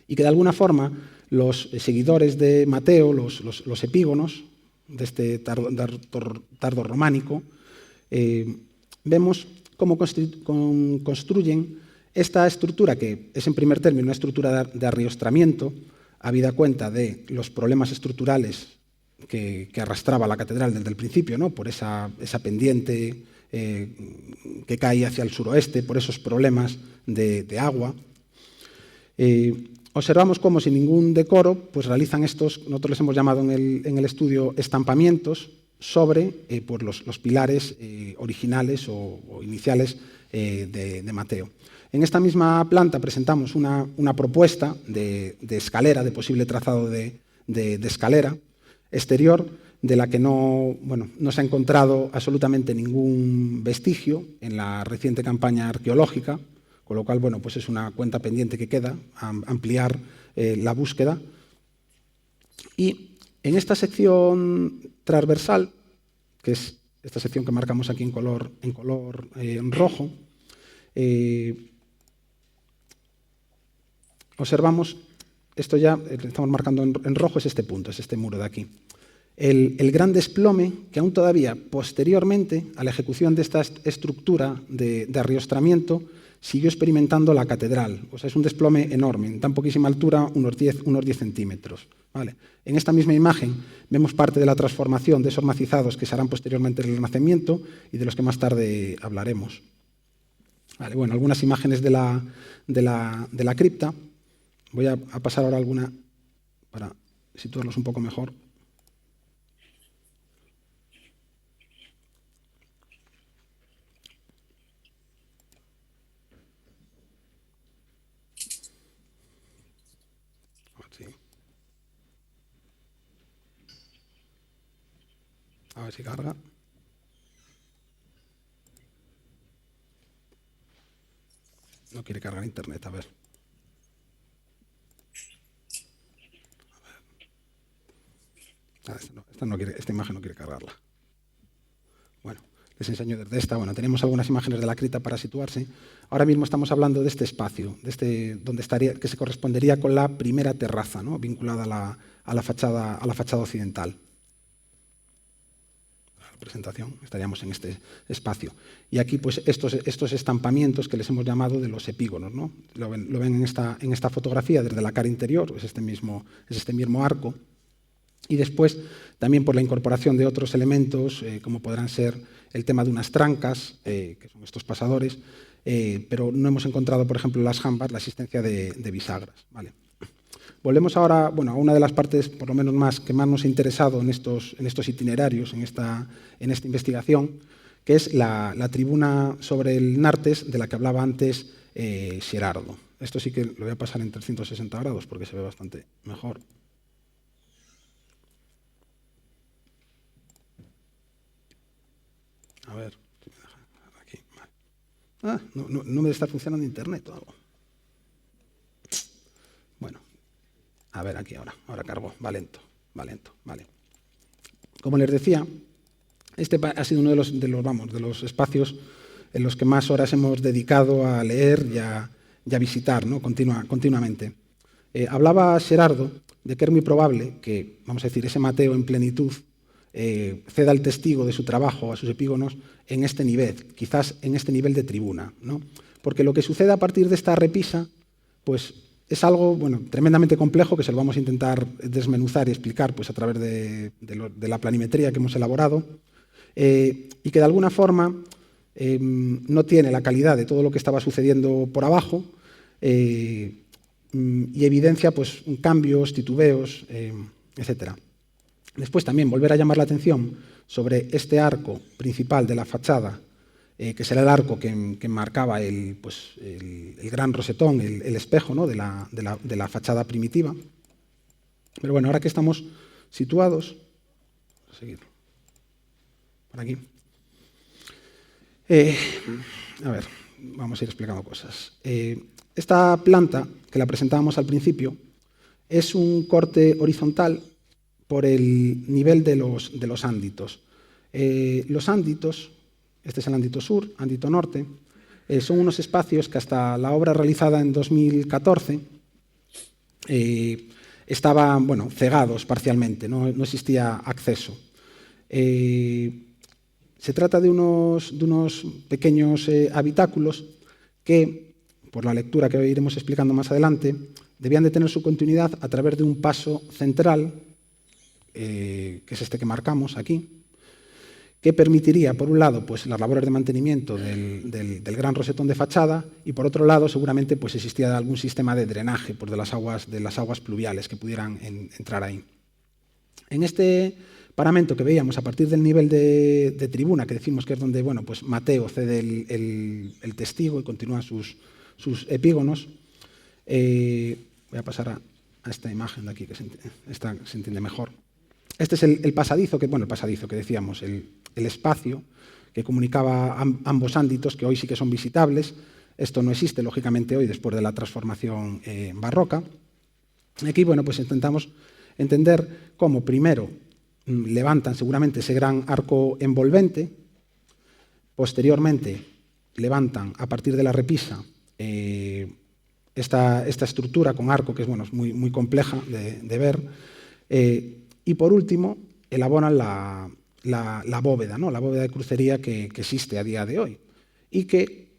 y que de alguna forma los seguidores de Mateo, los epígonos de este tardo románico, vemos cómo construyen esta estructura que es en primer término una estructura de arriostramiento, habida cuenta de los problemas estructurales que arrastraba la catedral desde el principio, ¿no?, por esa pendiente que cae hacia el suroeste, por esos problemas de agua. Observamos cómo sin ningún decoro pues realizan estos, nosotros les hemos llamado en el estudio estampamientos sobre pues los pilares originales o iniciales de Mateo. En esta misma planta presentamos una propuesta de escalera, de posible trazado de escalera exterior, de la que no se ha encontrado absolutamente ningún vestigio en la reciente campaña arqueológica, con lo cual pues es una cuenta pendiente que queda, ampliar la búsqueda. Y en esta sección transversal, que es esta sección que marcamos aquí en color rojo, observamos, esto ya estamos marcando en rojo, es este punto, es este muro de aquí. El gran desplome que aún todavía posteriormente a la ejecución de esta estructura de arriostramiento siguió experimentando la catedral. O sea, es un desplome enorme, en tan poquísima altura, unos 10 centímetros. ¿Vale? En esta misma imagen vemos parte de la transformación de esos macizados que se harán posteriormente en el Renacimiento y de los que más tarde hablaremos. Vale, bueno, algunas imágenes de la cripta. Voy a pasar ahora alguna para situarlos un poco mejor. A ver si carga. No quiere cargar internet, a ver. Esta imagen no quiere cargarla. Bueno, les enseño desde esta. Bueno, tenemos algunas imágenes de la cripta para situarse. Ahora mismo estamos hablando de este espacio, donde estaría, que se correspondería con la primera terraza, ¿no?, vinculada a la fachada occidental. Presentación, estaríamos en este espacio. Y aquí, pues, estos estampamientos que les hemos llamado de los epígonos, ¿no? Lo ven en esta fotografía desde la cara interior, es este mismo arco. Y después, también por la incorporación de otros elementos, como podrán ser el tema de unas trancas, que son estos pasadores, pero no hemos encontrado, por ejemplo, en las jambas, la existencia de bisagras. ¿Vale? Volvemos ahora a una de las partes, por lo menos que más nos ha interesado en estos itinerarios, en esta investigación, que es la tribuna sobre el Nartes de la que hablaba antes Xerardo. Esto sí que lo voy a pasar en 360 grados porque se ve bastante mejor. A ver, aquí. Vale. No me debe estar funcionando internet o algo. Bueno. A ver, aquí ahora cargo, va lento, vale. Como les decía, este ha sido uno de los espacios en los que más horas hemos dedicado a leer y a visitar, ¿no?, continuamente. Hablaba Xerardo de que es muy probable que, vamos a decir, ese Mateo en plenitud ceda el testigo de su trabajo a sus epígonos en este nivel, quizás en este nivel de tribuna, ¿no? Porque lo que sucede a partir de esta repisa, pues, es algo tremendamente complejo que se lo vamos a intentar desmenuzar y explicar pues, a través de la planimetría que hemos elaborado y que de alguna forma no tiene la calidad de todo lo que estaba sucediendo por abajo y evidencia pues, cambios, titubeos, etc. Después también volver a llamar la atención sobre este arco principal de la fachada que será el arco que marcaba el gran rosetón, el espejo, ¿no?, de la fachada primitiva. Pero bueno, ahora que estamos situados, vamos a seguir por aquí. A ver, vamos a ir explicando cosas. Esta planta, que la presentábamos al principio, es un corte horizontal por el nivel de los ánditos. Los ánditos, este es el ándito sur, ándito norte, son unos espacios que hasta la obra realizada en 2014 estaban, bueno, cegados parcialmente, no existía acceso. Se trata de unos pequeños habitáculos que, por la lectura que iremos explicando más adelante, debían de tener su continuidad a través de un paso central, que es este que marcamos aquí, que permitiría, por un lado, pues, las labores de mantenimiento del gran rosetón de fachada y, por otro lado, seguramente pues, existía algún sistema de drenaje pues, de las aguas pluviales que pudieran entrar ahí. En este paramento que veíamos a partir del nivel de tribuna, que decimos que es donde, bueno, pues Mateo cede el testigo y continúa sus epígonos, voy a pasar a esta imagen de aquí, que se entiende mejor. Este es el pasadizo, que decíamos, el espacio que comunicaba ambos ánditos, que hoy sí que son visitables. Esto no existe, lógicamente, hoy, después de la transformación barroca. Aquí, bueno, pues intentamos entender cómo primero levantan seguramente ese gran arco envolvente, posteriormente levantan a partir de la repisa esta estructura con arco, que es, bueno, muy, muy compleja de ver, y por último elaboran la bóveda, ¿no?, la bóveda de crucería que existe a día de hoy y que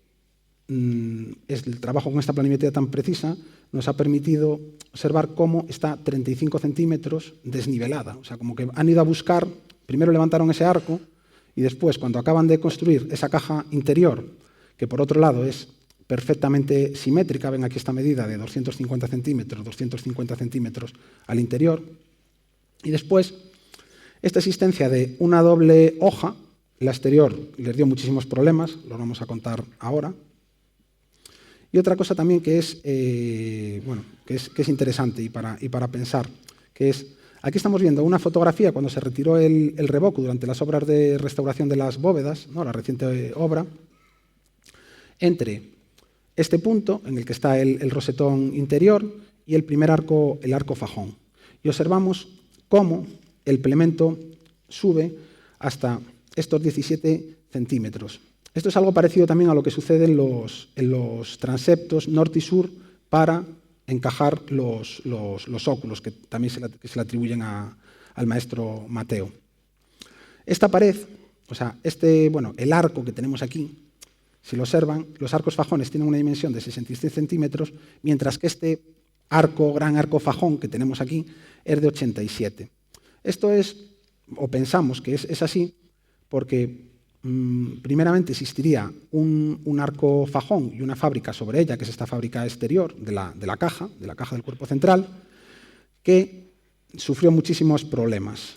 el trabajo con esta planimetría tan precisa nos ha permitido observar cómo está 35 centímetros desnivelada. O sea, como que han ido a buscar, primero levantaron ese arco y después, cuando acaban de construir esa caja interior, que por otro lado es perfectamente simétrica, ven aquí esta medida de 250 centímetros al interior, y después esta existencia de una doble hoja, la exterior les dio muchísimos problemas, los vamos a contar ahora. Y otra cosa también que es, que es interesante y para pensar, que es, aquí estamos viendo una fotografía cuando se retiró el revoco durante las obras de restauración de las bóvedas, ¿no?, la reciente obra, entre este punto en el que está el rosetón interior y el primer arco, el arco fajón. Y observamos cómo el plemento sube hasta estos 17 centímetros. Esto es algo parecido también a lo que sucede en los transeptos norte y sur para encajar los óculos, que también se le atribuyen al maestro Mateo. Esta pared, o sea, el arco que tenemos aquí, si lo observan, los arcos fajones tienen una dimensión de 66 centímetros, mientras que este gran arco fajón que tenemos aquí es de 87. Esto es, o pensamos que es así, porque primeramente existiría un arco fajón y una fábrica sobre ella, que es esta fábrica exterior de la caja del cuerpo central, que sufrió muchísimos problemas.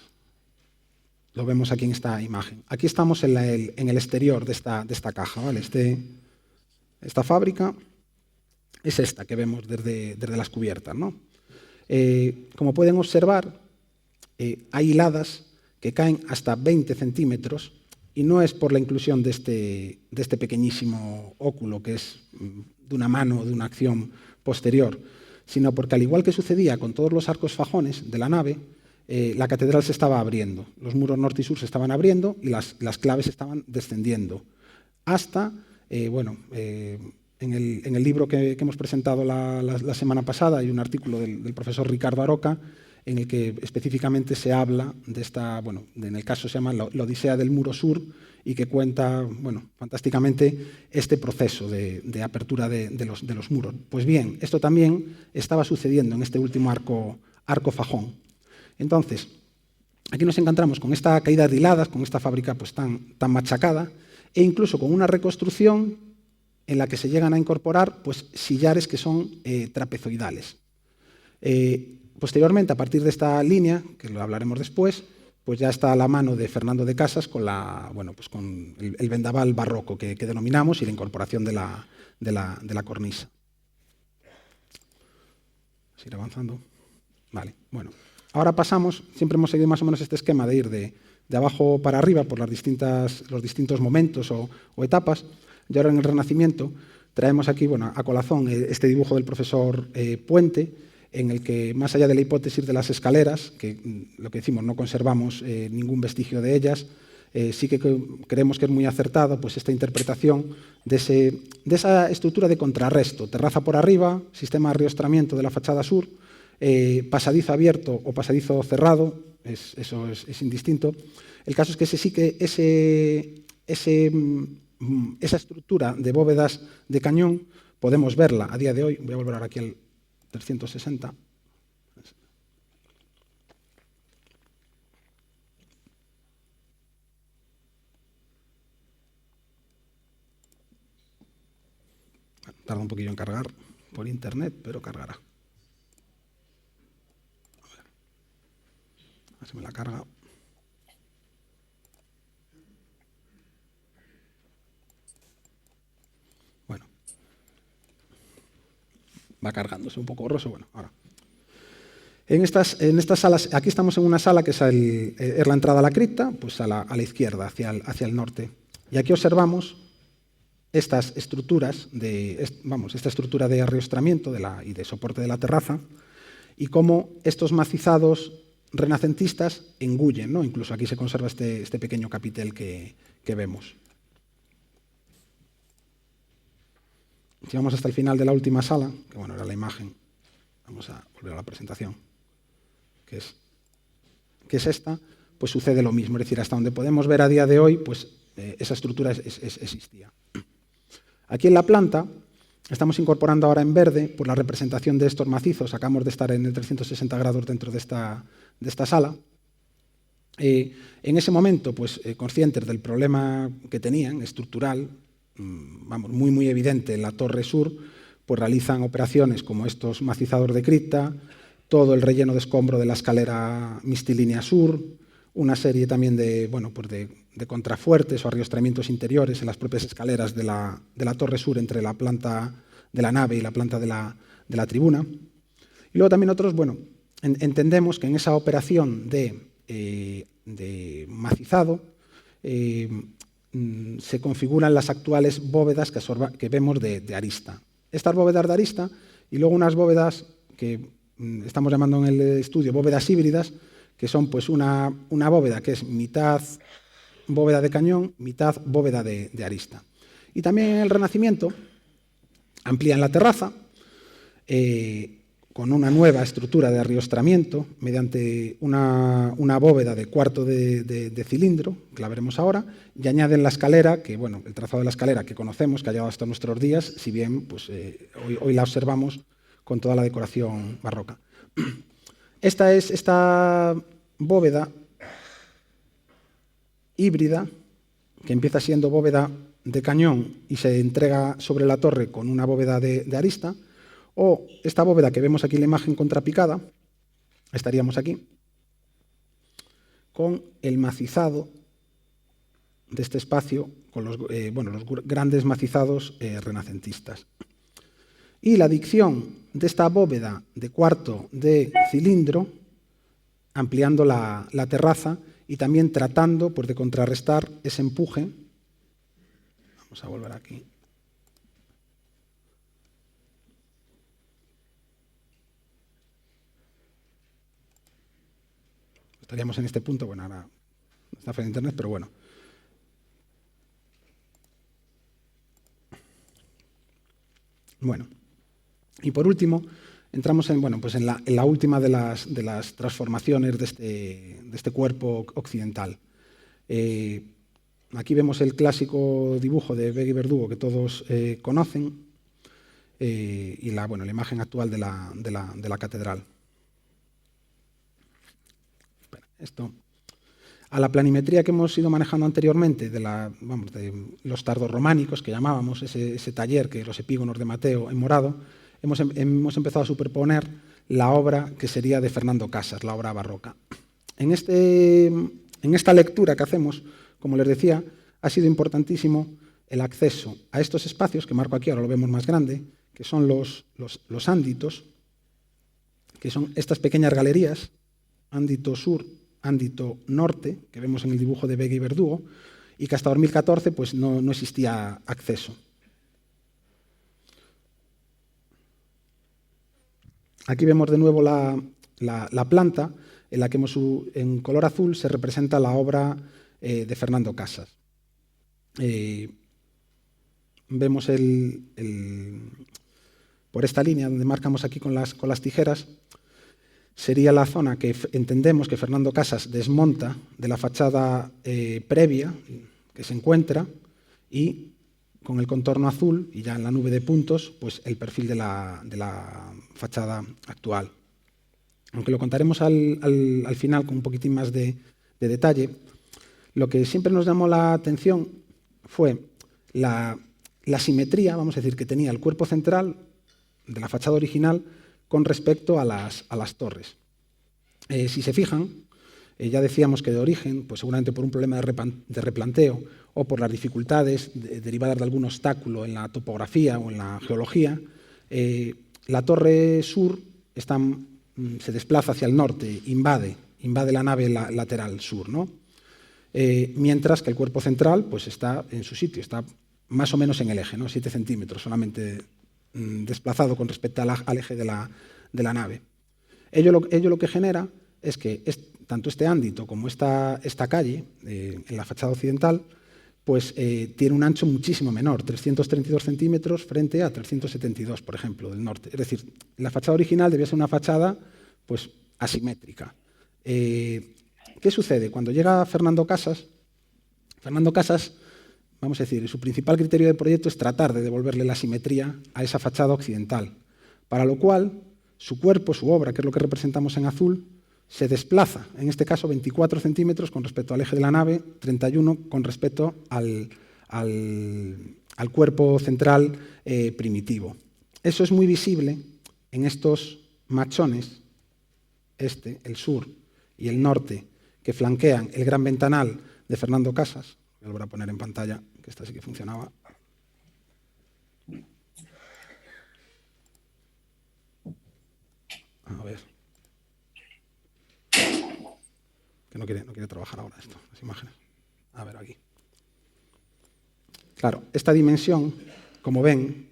Lo vemos aquí en esta imagen. Aquí estamos en el exterior de esta caja, ¿vale? Esta fábrica es esta que vemos desde las cubiertas, ¿no? Como pueden observar, hay hiladas que caen hasta 20 centímetros y no es por la inclusión de este pequeñísimo óculo, que es de una mano, de una acción posterior, sino porque, al igual que sucedía con todos los arcos fajones de la nave, la catedral se estaba abriendo, los muros norte y sur se estaban abriendo y las claves estaban descendiendo, hasta, en el libro que hemos presentado la semana pasada hay un artículo del profesor Ricardo Aroca en el que específicamente se habla de esta, en el caso se llama la Odisea del Muro Sur, y que cuenta, fantásticamente este proceso de apertura de los muros. Pues bien, esto también estaba sucediendo en este último arco fajón. Entonces, aquí nos encontramos con esta caída de hiladas, con esta fábrica pues, tan machacada, e incluso con una reconstrucción en la que se llegan a incorporar pues, sillares que son trapezoidales. Posteriormente, a partir de esta línea, que lo hablaremos después, pues ya está a la mano de Fernando de Casas con, con el vendaval barroco que denominamos y la incorporación de la cornisa. Vamos a ir avanzando. Vale, bueno. Ahora pasamos, siempre hemos seguido más o menos este esquema de ir de abajo para arriba por los distintos momentos o etapas, y ahora en el Renacimiento traemos aquí, a colazón este dibujo del profesor Puente, en el que, más allá de la hipótesis de las escaleras, que lo que decimos, no conservamos ningún vestigio de ellas, sí que creemos que es muy acertado pues, esta interpretación de esa estructura de contrarresto, terraza por arriba, sistema de ariostramiento de la fachada sur, pasadizo abierto o pasadizo cerrado, eso es indistinto. El caso es que esa estructura de bóvedas de cañón podemos verla a día de hoy. Voy a volver ahora aquí al 360. Bueno, tarda un poquillo en cargar por internet, pero cargará. A ver si me la carga. Bueno. Va cargándose un poco borroso. Bueno, ahora. En estas salas, aquí estamos en una sala que es la entrada a la cripta, pues a la izquierda, hacia el norte. Y aquí observamos estas estructuras, esta estructura de ariostramiento y de soporte de la terraza, y cómo estos macizados renacentistas engullen, ¿no? Incluso aquí se conserva este pequeño capitel que vemos. Si vamos hasta el final de la última sala, que bueno, era la imagen, vamos a volver a la presentación, que es esta, pues sucede lo mismo. Es decir, hasta donde podemos ver a día de hoy, pues esa estructura existía. Aquí en la planta estamos incorporando ahora en verde por la representación de estos macizos. Acabamos de estar en el 360 grados dentro de esta sala. En ese momento, pues conscientes del problema que tenían, estructural, muy, muy evidente en la torre sur, pues realizan operaciones como estos macizados de cripta, todo el relleno de escombro de la escalera mistilínea sur, una serie también de contrafuertes o ariostramientos interiores en las propias escaleras de la torre sur entre la planta de la nave y la planta de la tribuna. Y luego también nosotros, entendemos que en esa operación de macizado se configuran las actuales bóvedas que vemos de arista. Estas bóvedas de arista y luego unas bóvedas que estamos llamando en el estudio bóvedas híbridas, que son pues una bóveda que es mitad bóveda de cañón, mitad bóveda de arista. Y también en el Renacimiento amplían la terraza con una nueva estructura de ariostramiento mediante una bóveda de cuarto de cilindro, que la veremos ahora, y añaden la escalera, que el trazado de la escalera que conocemos, que ha llegado hasta nuestros días, si bien pues, hoy la observamos con toda la decoración barroca. Esta bóveda híbrida, que empieza siendo bóveda de cañón y se entrega sobre la torre con una bóveda de arista, o esta bóveda que vemos aquí en la imagen contrapicada, estaríamos aquí, con el macizado de este espacio, con los grandes macizados renacentistas. Y la adicción de esta bóveda de cuarto de cilindro, ampliando la terraza y también tratando pues, de contrarrestar ese empuje. Vamos a volver aquí. Estaríamos en este punto, ahora no está fuera de internet, pero bueno. Bueno, y por último, entramos en la última de las transformaciones de este cuerpo occidental. Aquí vemos el clásico dibujo de Vega y Verdugo que todos conocen y la imagen actual de la catedral. Esto, a la planimetría que hemos ido manejando anteriormente de los tardorrománicos que llamábamos, ese taller que los epígonos de Mateo en morado, hemos empezado a superponer la obra que sería de Fernando Casas, la obra barroca. En esta lectura que hacemos, como les decía, ha sido importantísimo el acceso a estos espacios, que marco aquí, ahora lo vemos más grande, que son los ánditos, que son estas pequeñas galerías, ándito sur, ándito norte, que vemos en el dibujo de Vega y Verdugo, y que hasta 2014 pues, no existía acceso. Aquí vemos de nuevo la planta, en la que en color azul se representa la obra de Fernando Casas. Vemos por esta línea, donde marcamos aquí con las tijeras, sería la zona que entendemos que Fernando Casas desmonta de la fachada previa que se encuentra, y con el contorno azul y ya en la nube de puntos, pues el perfil de la fachada actual. Aunque lo contaremos al final con un poquitín más de detalle, lo que siempre nos llamó la atención fue la simetría, vamos a decir, que tenía el cuerpo central de la fachada original con respecto a las torres. Si se fijan, ya decíamos que de origen, pues seguramente por un problema de replanteo o por las dificultades derivadas de algún obstáculo en la topografía o en la geología, la torre sur se desplaza hacia el norte, invade la nave lateral sur, ¿no? Mientras que el cuerpo central pues está en su sitio, está más o menos en el eje, ¿no? 7 centímetros solamente desplazado con respecto al eje de la nave. Ello lo que genera es que tanto este ándito como esta calle, en la fachada occidental, pues tiene un ancho muchísimo menor, 332 centímetros frente a 372, por ejemplo, del norte. Es decir, la fachada original debía ser una fachada pues, asimétrica. ¿Qué sucede? Cuando llega Fernando Casas, vamos a decir, su principal criterio de proyecto es tratar de devolverle la simetría a esa fachada occidental, para lo cual su cuerpo, su obra, que es lo que representamos en azul, se desplaza, en este caso 24 centímetros con respecto al eje de la nave, 31 con respecto al cuerpo central primitivo. Eso es muy visible en estos machones, el sur y el norte, que flanquean el gran ventanal de Fernando Casas. Voy a volver a poner en pantalla, que esta sí que funcionaba. A ver. Que no quiere trabajar ahora esto, las imágenes. A ver, aquí. Claro, esta dimensión, como ven,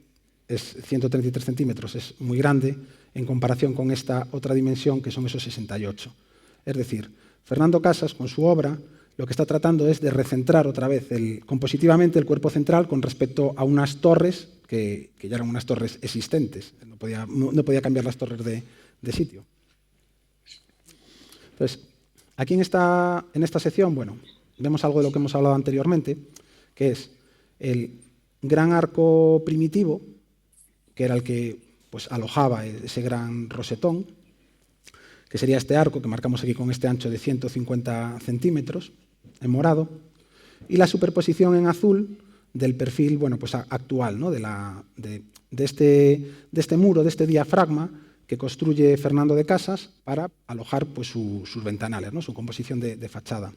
es 133 centímetros, es muy grande en comparación con esta otra dimensión, que son esos 68. Es decir, Fernando Casas, con su obra, lo que está tratando es de recentrar otra vez compositivamente el cuerpo central con respecto a unas torres que ya eran unas torres existentes. No podía cambiar las torres de sitio. Entonces, aquí en esta sección, bueno, vemos algo de lo que hemos hablado anteriormente, que es el gran arco primitivo, que era el que pues, alojaba ese gran rosetón, que sería este arco que marcamos aquí con este ancho de 150 centímetros, en morado, y la superposición en azul del perfil bueno, pues, actual, ¿no? de este muro, de este diafragma, que construye Fernando de Casas para alojar pues, sus ventanales, ¿no? Su composición de fachada.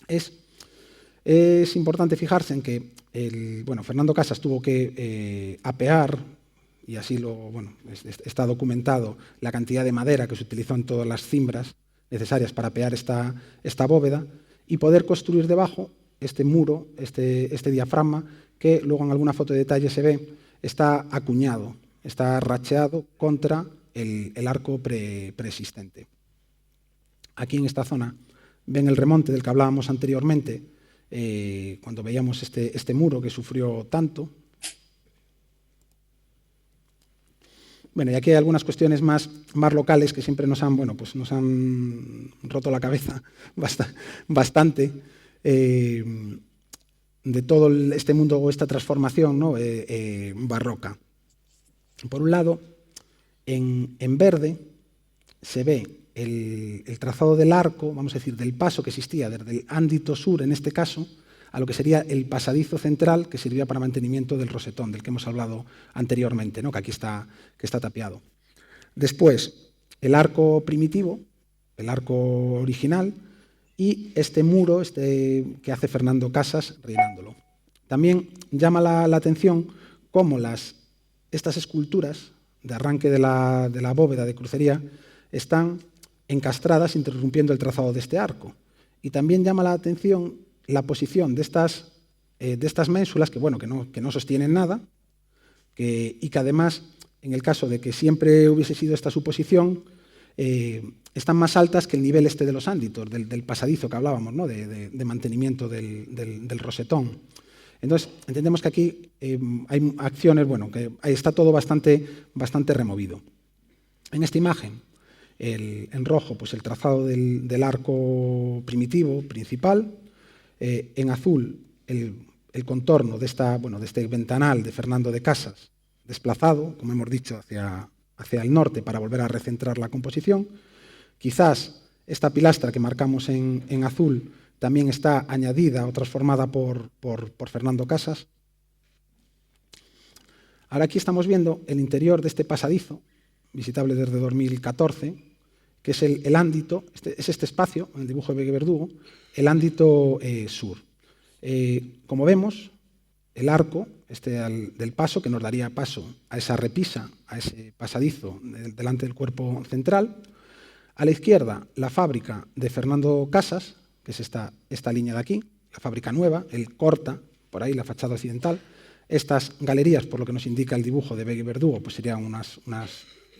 Es importante fijarse en que Fernando Casas tuvo que apear, y así está documentado, la cantidad de madera que se utilizó en todas las cimbras necesarias para apear esta bóveda y poder construir debajo este muro, este diafragma, que luego en alguna foto de detalle se ve, está acuñado, está racheado contra el arco preexistente. Aquí en esta zona ven el remonte del que hablábamos anteriormente, cuando veíamos este muro que sufrió tanto. Bueno, y aquí hay algunas cuestiones más locales que siempre nos han roto la cabeza bastante de todo este mundo o esta transformación, ¿no? Barroca. Por un lado, en verde se ve el trazado del arco, vamos a decir, del paso que existía desde el ándito sur, en este caso, a lo que sería el pasadizo central que servía para mantenimiento del rosetón, del que hemos hablado anteriormente, ¿no? Que aquí está tapiado. Después, el arco primitivo, el arco original, y este muro que hace Fernando Casas rellenándolo. También llama la atención cómo estas esculturas de arranque de la bóveda de crucería están encastradas, interrumpiendo el trazado de este arco. Y también llama la atención la posición de estas ménsulas, que no sostienen nada, y que además, en el caso de que siempre hubiese sido esta su posición, están más altas que el nivel de los ánditos, del pasadizo que hablábamos, ¿no? de mantenimiento del rosetón. Entonces, entendemos que aquí hay acciones, que ahí está todo bastante removido. En esta imagen, en rojo, pues el trazado del arco primitivo, principal. En azul, el contorno de este ventanal de Fernando de Casas, desplazado, como hemos dicho, hacia el norte para volver a recentrar la composición. Quizás esta pilastra que marcamos en azul también está añadida o transformada por Fernando Casas. Ahora aquí estamos viendo el interior de este pasadizo, visitable desde 2014, que es el ándito, es este espacio, en el dibujo de Begue Verdugo, el ándito sur. Como vemos, el arco del paso, que nos daría paso a esa repisa, a ese pasadizo delante del cuerpo central. A la izquierda, la fábrica de Fernando Casas, que es esta línea de aquí, la fábrica nueva. Él corta por ahí la fachada occidental. Estas galerías, por lo que nos indica el dibujo de Begue Verdugo, pues serían unas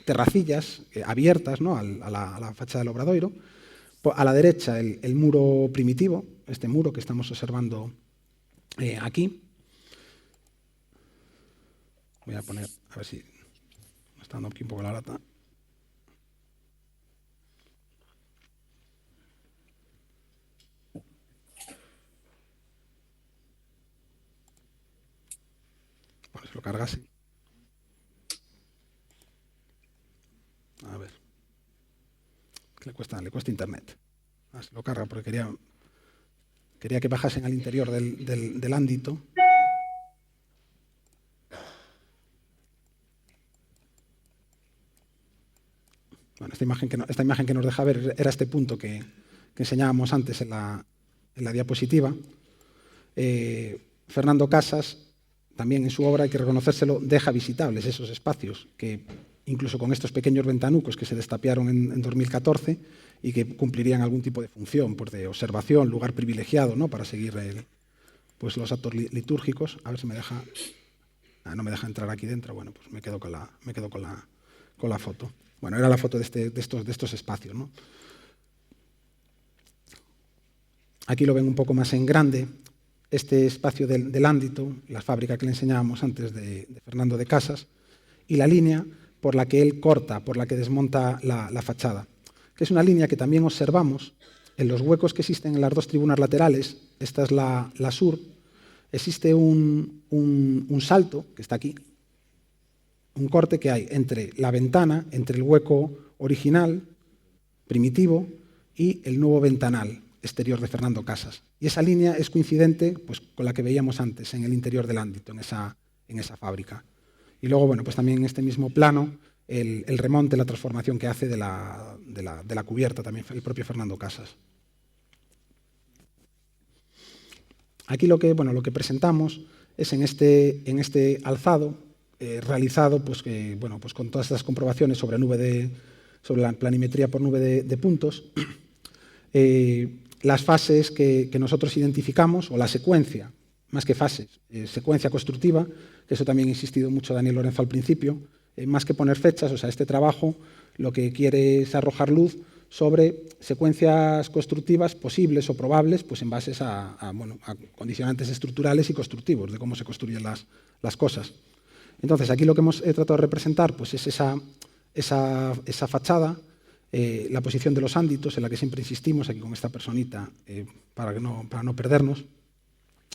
terracillas abiertas, ¿no? a la fachada del Obradoiro. A la derecha, el muro primitivo, este muro que estamos observando aquí. Voy a poner, a ver si me está dando aquí un poco la lata. Bueno, si lo cargase. A ver. Le cuesta internet. Se lo carga porque quería que bajasen al interior del ándito. Bueno, esta imagen que nos deja ver era este punto que enseñábamos antes en la diapositiva. Fernando Casas, también en su obra, hay que reconocérselo, deja visitables esos espacios que, incluso con estos pequeños ventanucos que se destapiaron en 2014 y que cumplirían algún tipo de función, pues de observación, lugar privilegiado, ¿no? Para seguir los actos litúrgicos. A ver si me deja. No me deja entrar aquí dentro. Bueno, pues me quedo con la foto. Bueno, era la foto de estos espacios, ¿no? Aquí lo ven un poco más en grande. Este espacio del ándito, la fábrica que le enseñábamos antes de Fernando de Casas, y la línea por la que él corta, por la que desmonta la fachada, que es una línea que también observamos en los huecos que existen en las dos tribunas laterales. Esta es la sur. Existe un salto, que está aquí, un corte que hay entre la ventana, entre el hueco original, primitivo, y el nuevo ventanal exterior de Fernando Casas. Y esa línea es coincidente, pues, con la que veíamos antes en el interior del ámbito, en esa fábrica. Y luego, bueno, pues también en este mismo plano, el remonte, la transformación que hace de la cubierta también el propio Fernando Casas. Aquí lo que presentamos es en este alzado realizado pues con todas estas comprobaciones sobre la planimetría por nube de puntos, las fases que nosotros identificamos, o la secuencia, más que fases, secuencia constructiva, que eso también ha insistido mucho Daniel Lorenzo al principio, más que poner fechas. O sea, este trabajo lo que quiere es arrojar luz sobre secuencias constructivas posibles o probables, pues en base a condicionantes estructurales y constructivos de cómo se construyen las cosas. Entonces, aquí lo que hemos tratado de representar pues es esa fachada, la posición de los ánditos, en la que siempre insistimos aquí con esta personita para no perdernos,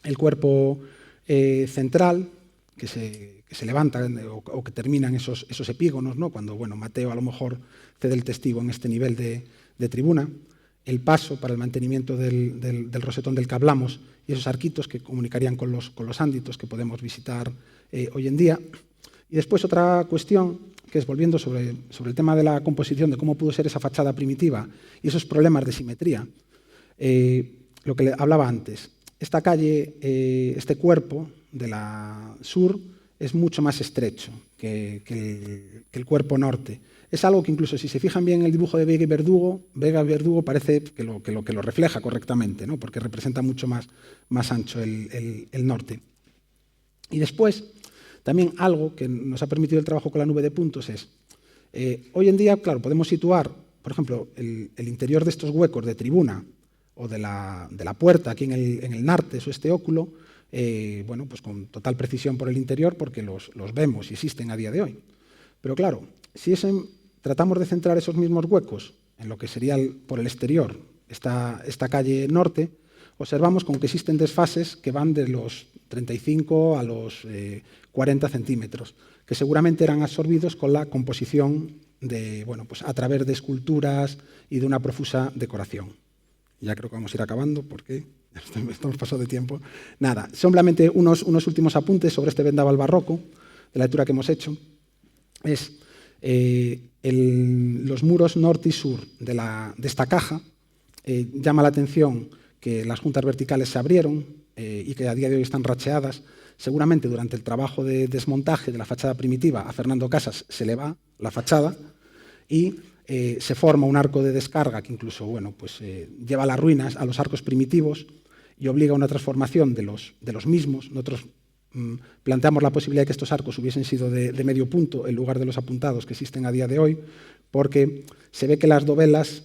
el cuerpo central que se levanta o que terminan esos epígonos, ¿no? Cuando Mateo a lo mejor cede el testigo en este nivel de tribuna, el paso para el mantenimiento del rosetón del que hablamos y esos arquitos que comunicarían con los ánditos que podemos visitar hoy en día. Y después otra cuestión, que es volviendo sobre el tema de la composición, de cómo pudo ser esa fachada primitiva y esos problemas de simetría, lo que le hablaba antes. Esta calle, este cuerpo de la sur, es mucho más estrecho que el cuerpo norte. Es algo que incluso si se fijan bien en el dibujo de Vega y Verdugo parece que lo refleja correctamente, ¿no? Porque representa mucho más ancho el norte. Y después, también algo que nos ha permitido el trabajo con la nube de puntos es, hoy en día, claro, podemos situar, por ejemplo, el interior de estos huecos de tribuna o de la puerta aquí en el nartes o este óculo, bueno, pues con total precisión por el interior porque los vemos y existen a día de hoy. Pero claro, si tratamos de centrar esos mismos huecos en lo que sería por el exterior, esta calle norte, observamos como que existen desfases que van de los 35 a los 40 centímetros, que seguramente eran absorbidos con la composición bueno, pues a través de esculturas y de una profusa decoración. Ya creo que vamos a ir acabando porque estamos pasados de tiempo. Nada, simplemente unos últimos apuntes sobre este vendaval barroco, de la lectura que hemos hecho. Es los muros norte y sur de esta caja. Llama la atención que las juntas verticales se abrieron y que a día de hoy están racheadas. Seguramente durante el trabajo de desmontaje de la fachada primitiva a Fernando Casas se le va la fachada y se forma un arco de descarga que incluso bueno, pues, lleva a las ruinas a los arcos primitivos y obliga a una transformación de los mismos. Nosotros planteamos la posibilidad de que estos arcos hubiesen sido de medio punto en lugar de los apuntados que existen a día de hoy, porque se ve que las dovelas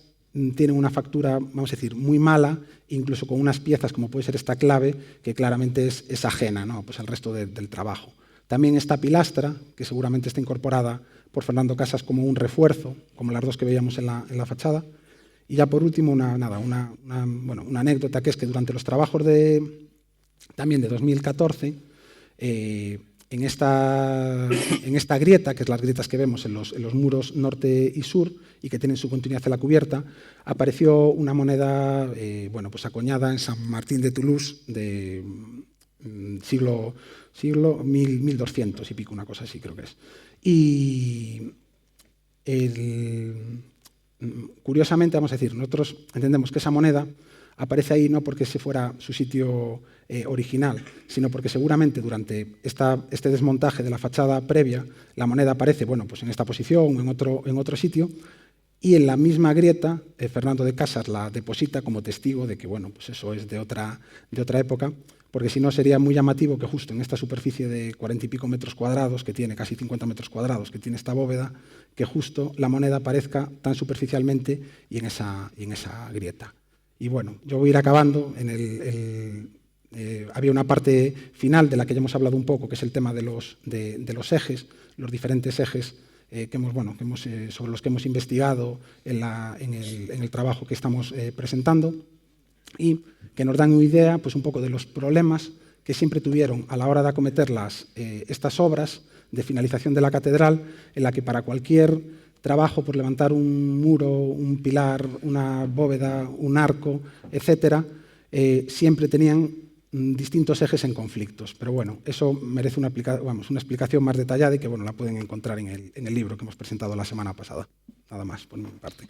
tienen una factura, vamos a decir, muy mala, incluso con unas piezas como puede ser esta clave, que claramente es ajena, ¿no? Pues al resto del trabajo. También esta pilastra, que seguramente está incorporada por Fernando Casas como un refuerzo, como las dos que veíamos en la fachada. Y ya por último, una anécdota, que es que durante los trabajos también de 2014, en esta grieta, que es las grietas que vemos en los muros norte y sur y que tienen su continuidad en la cubierta, apareció una moneda bueno, pues acuñada en San Martín de Toulouse de siglo 1200 y pico, una cosa así creo que es. Y curiosamente, vamos a decir, nosotros entendemos que esa moneda aparece ahí no porque ese fuera su sitio original, sino porque seguramente durante este desmontaje de la fachada previa, la moneda aparece bueno, pues en esta posición o en otro sitio, y en la misma grieta Fernando de Casas la deposita como testigo de que bueno, pues eso es de otra época, porque si no sería muy llamativo que justo en esta superficie de 40 y pico metros cuadrados, que tiene casi 50 metros cuadrados, que tiene esta bóveda, que justo la moneda aparezca tan superficialmente y en esa grieta. Y bueno, yo voy a ir acabando. Había una parte final de la que ya hemos hablado un poco, que es el tema de los ejes, los diferentes ejes sobre los que hemos investigado en el trabajo que estamos presentando, y que nos dan una idea pues, un poco de los problemas que siempre tuvieron a la hora de acometer estas obras de finalización de la catedral, en la que para cualquier trabajo por levantar un muro, un pilar, una bóveda, un arco, etcétera, siempre tenían distintos ejes en conflictos. Pero bueno, eso merece una explicación más detallada y que bueno, la pueden encontrar en el libro que hemos presentado la semana pasada. Nada más por mi parte.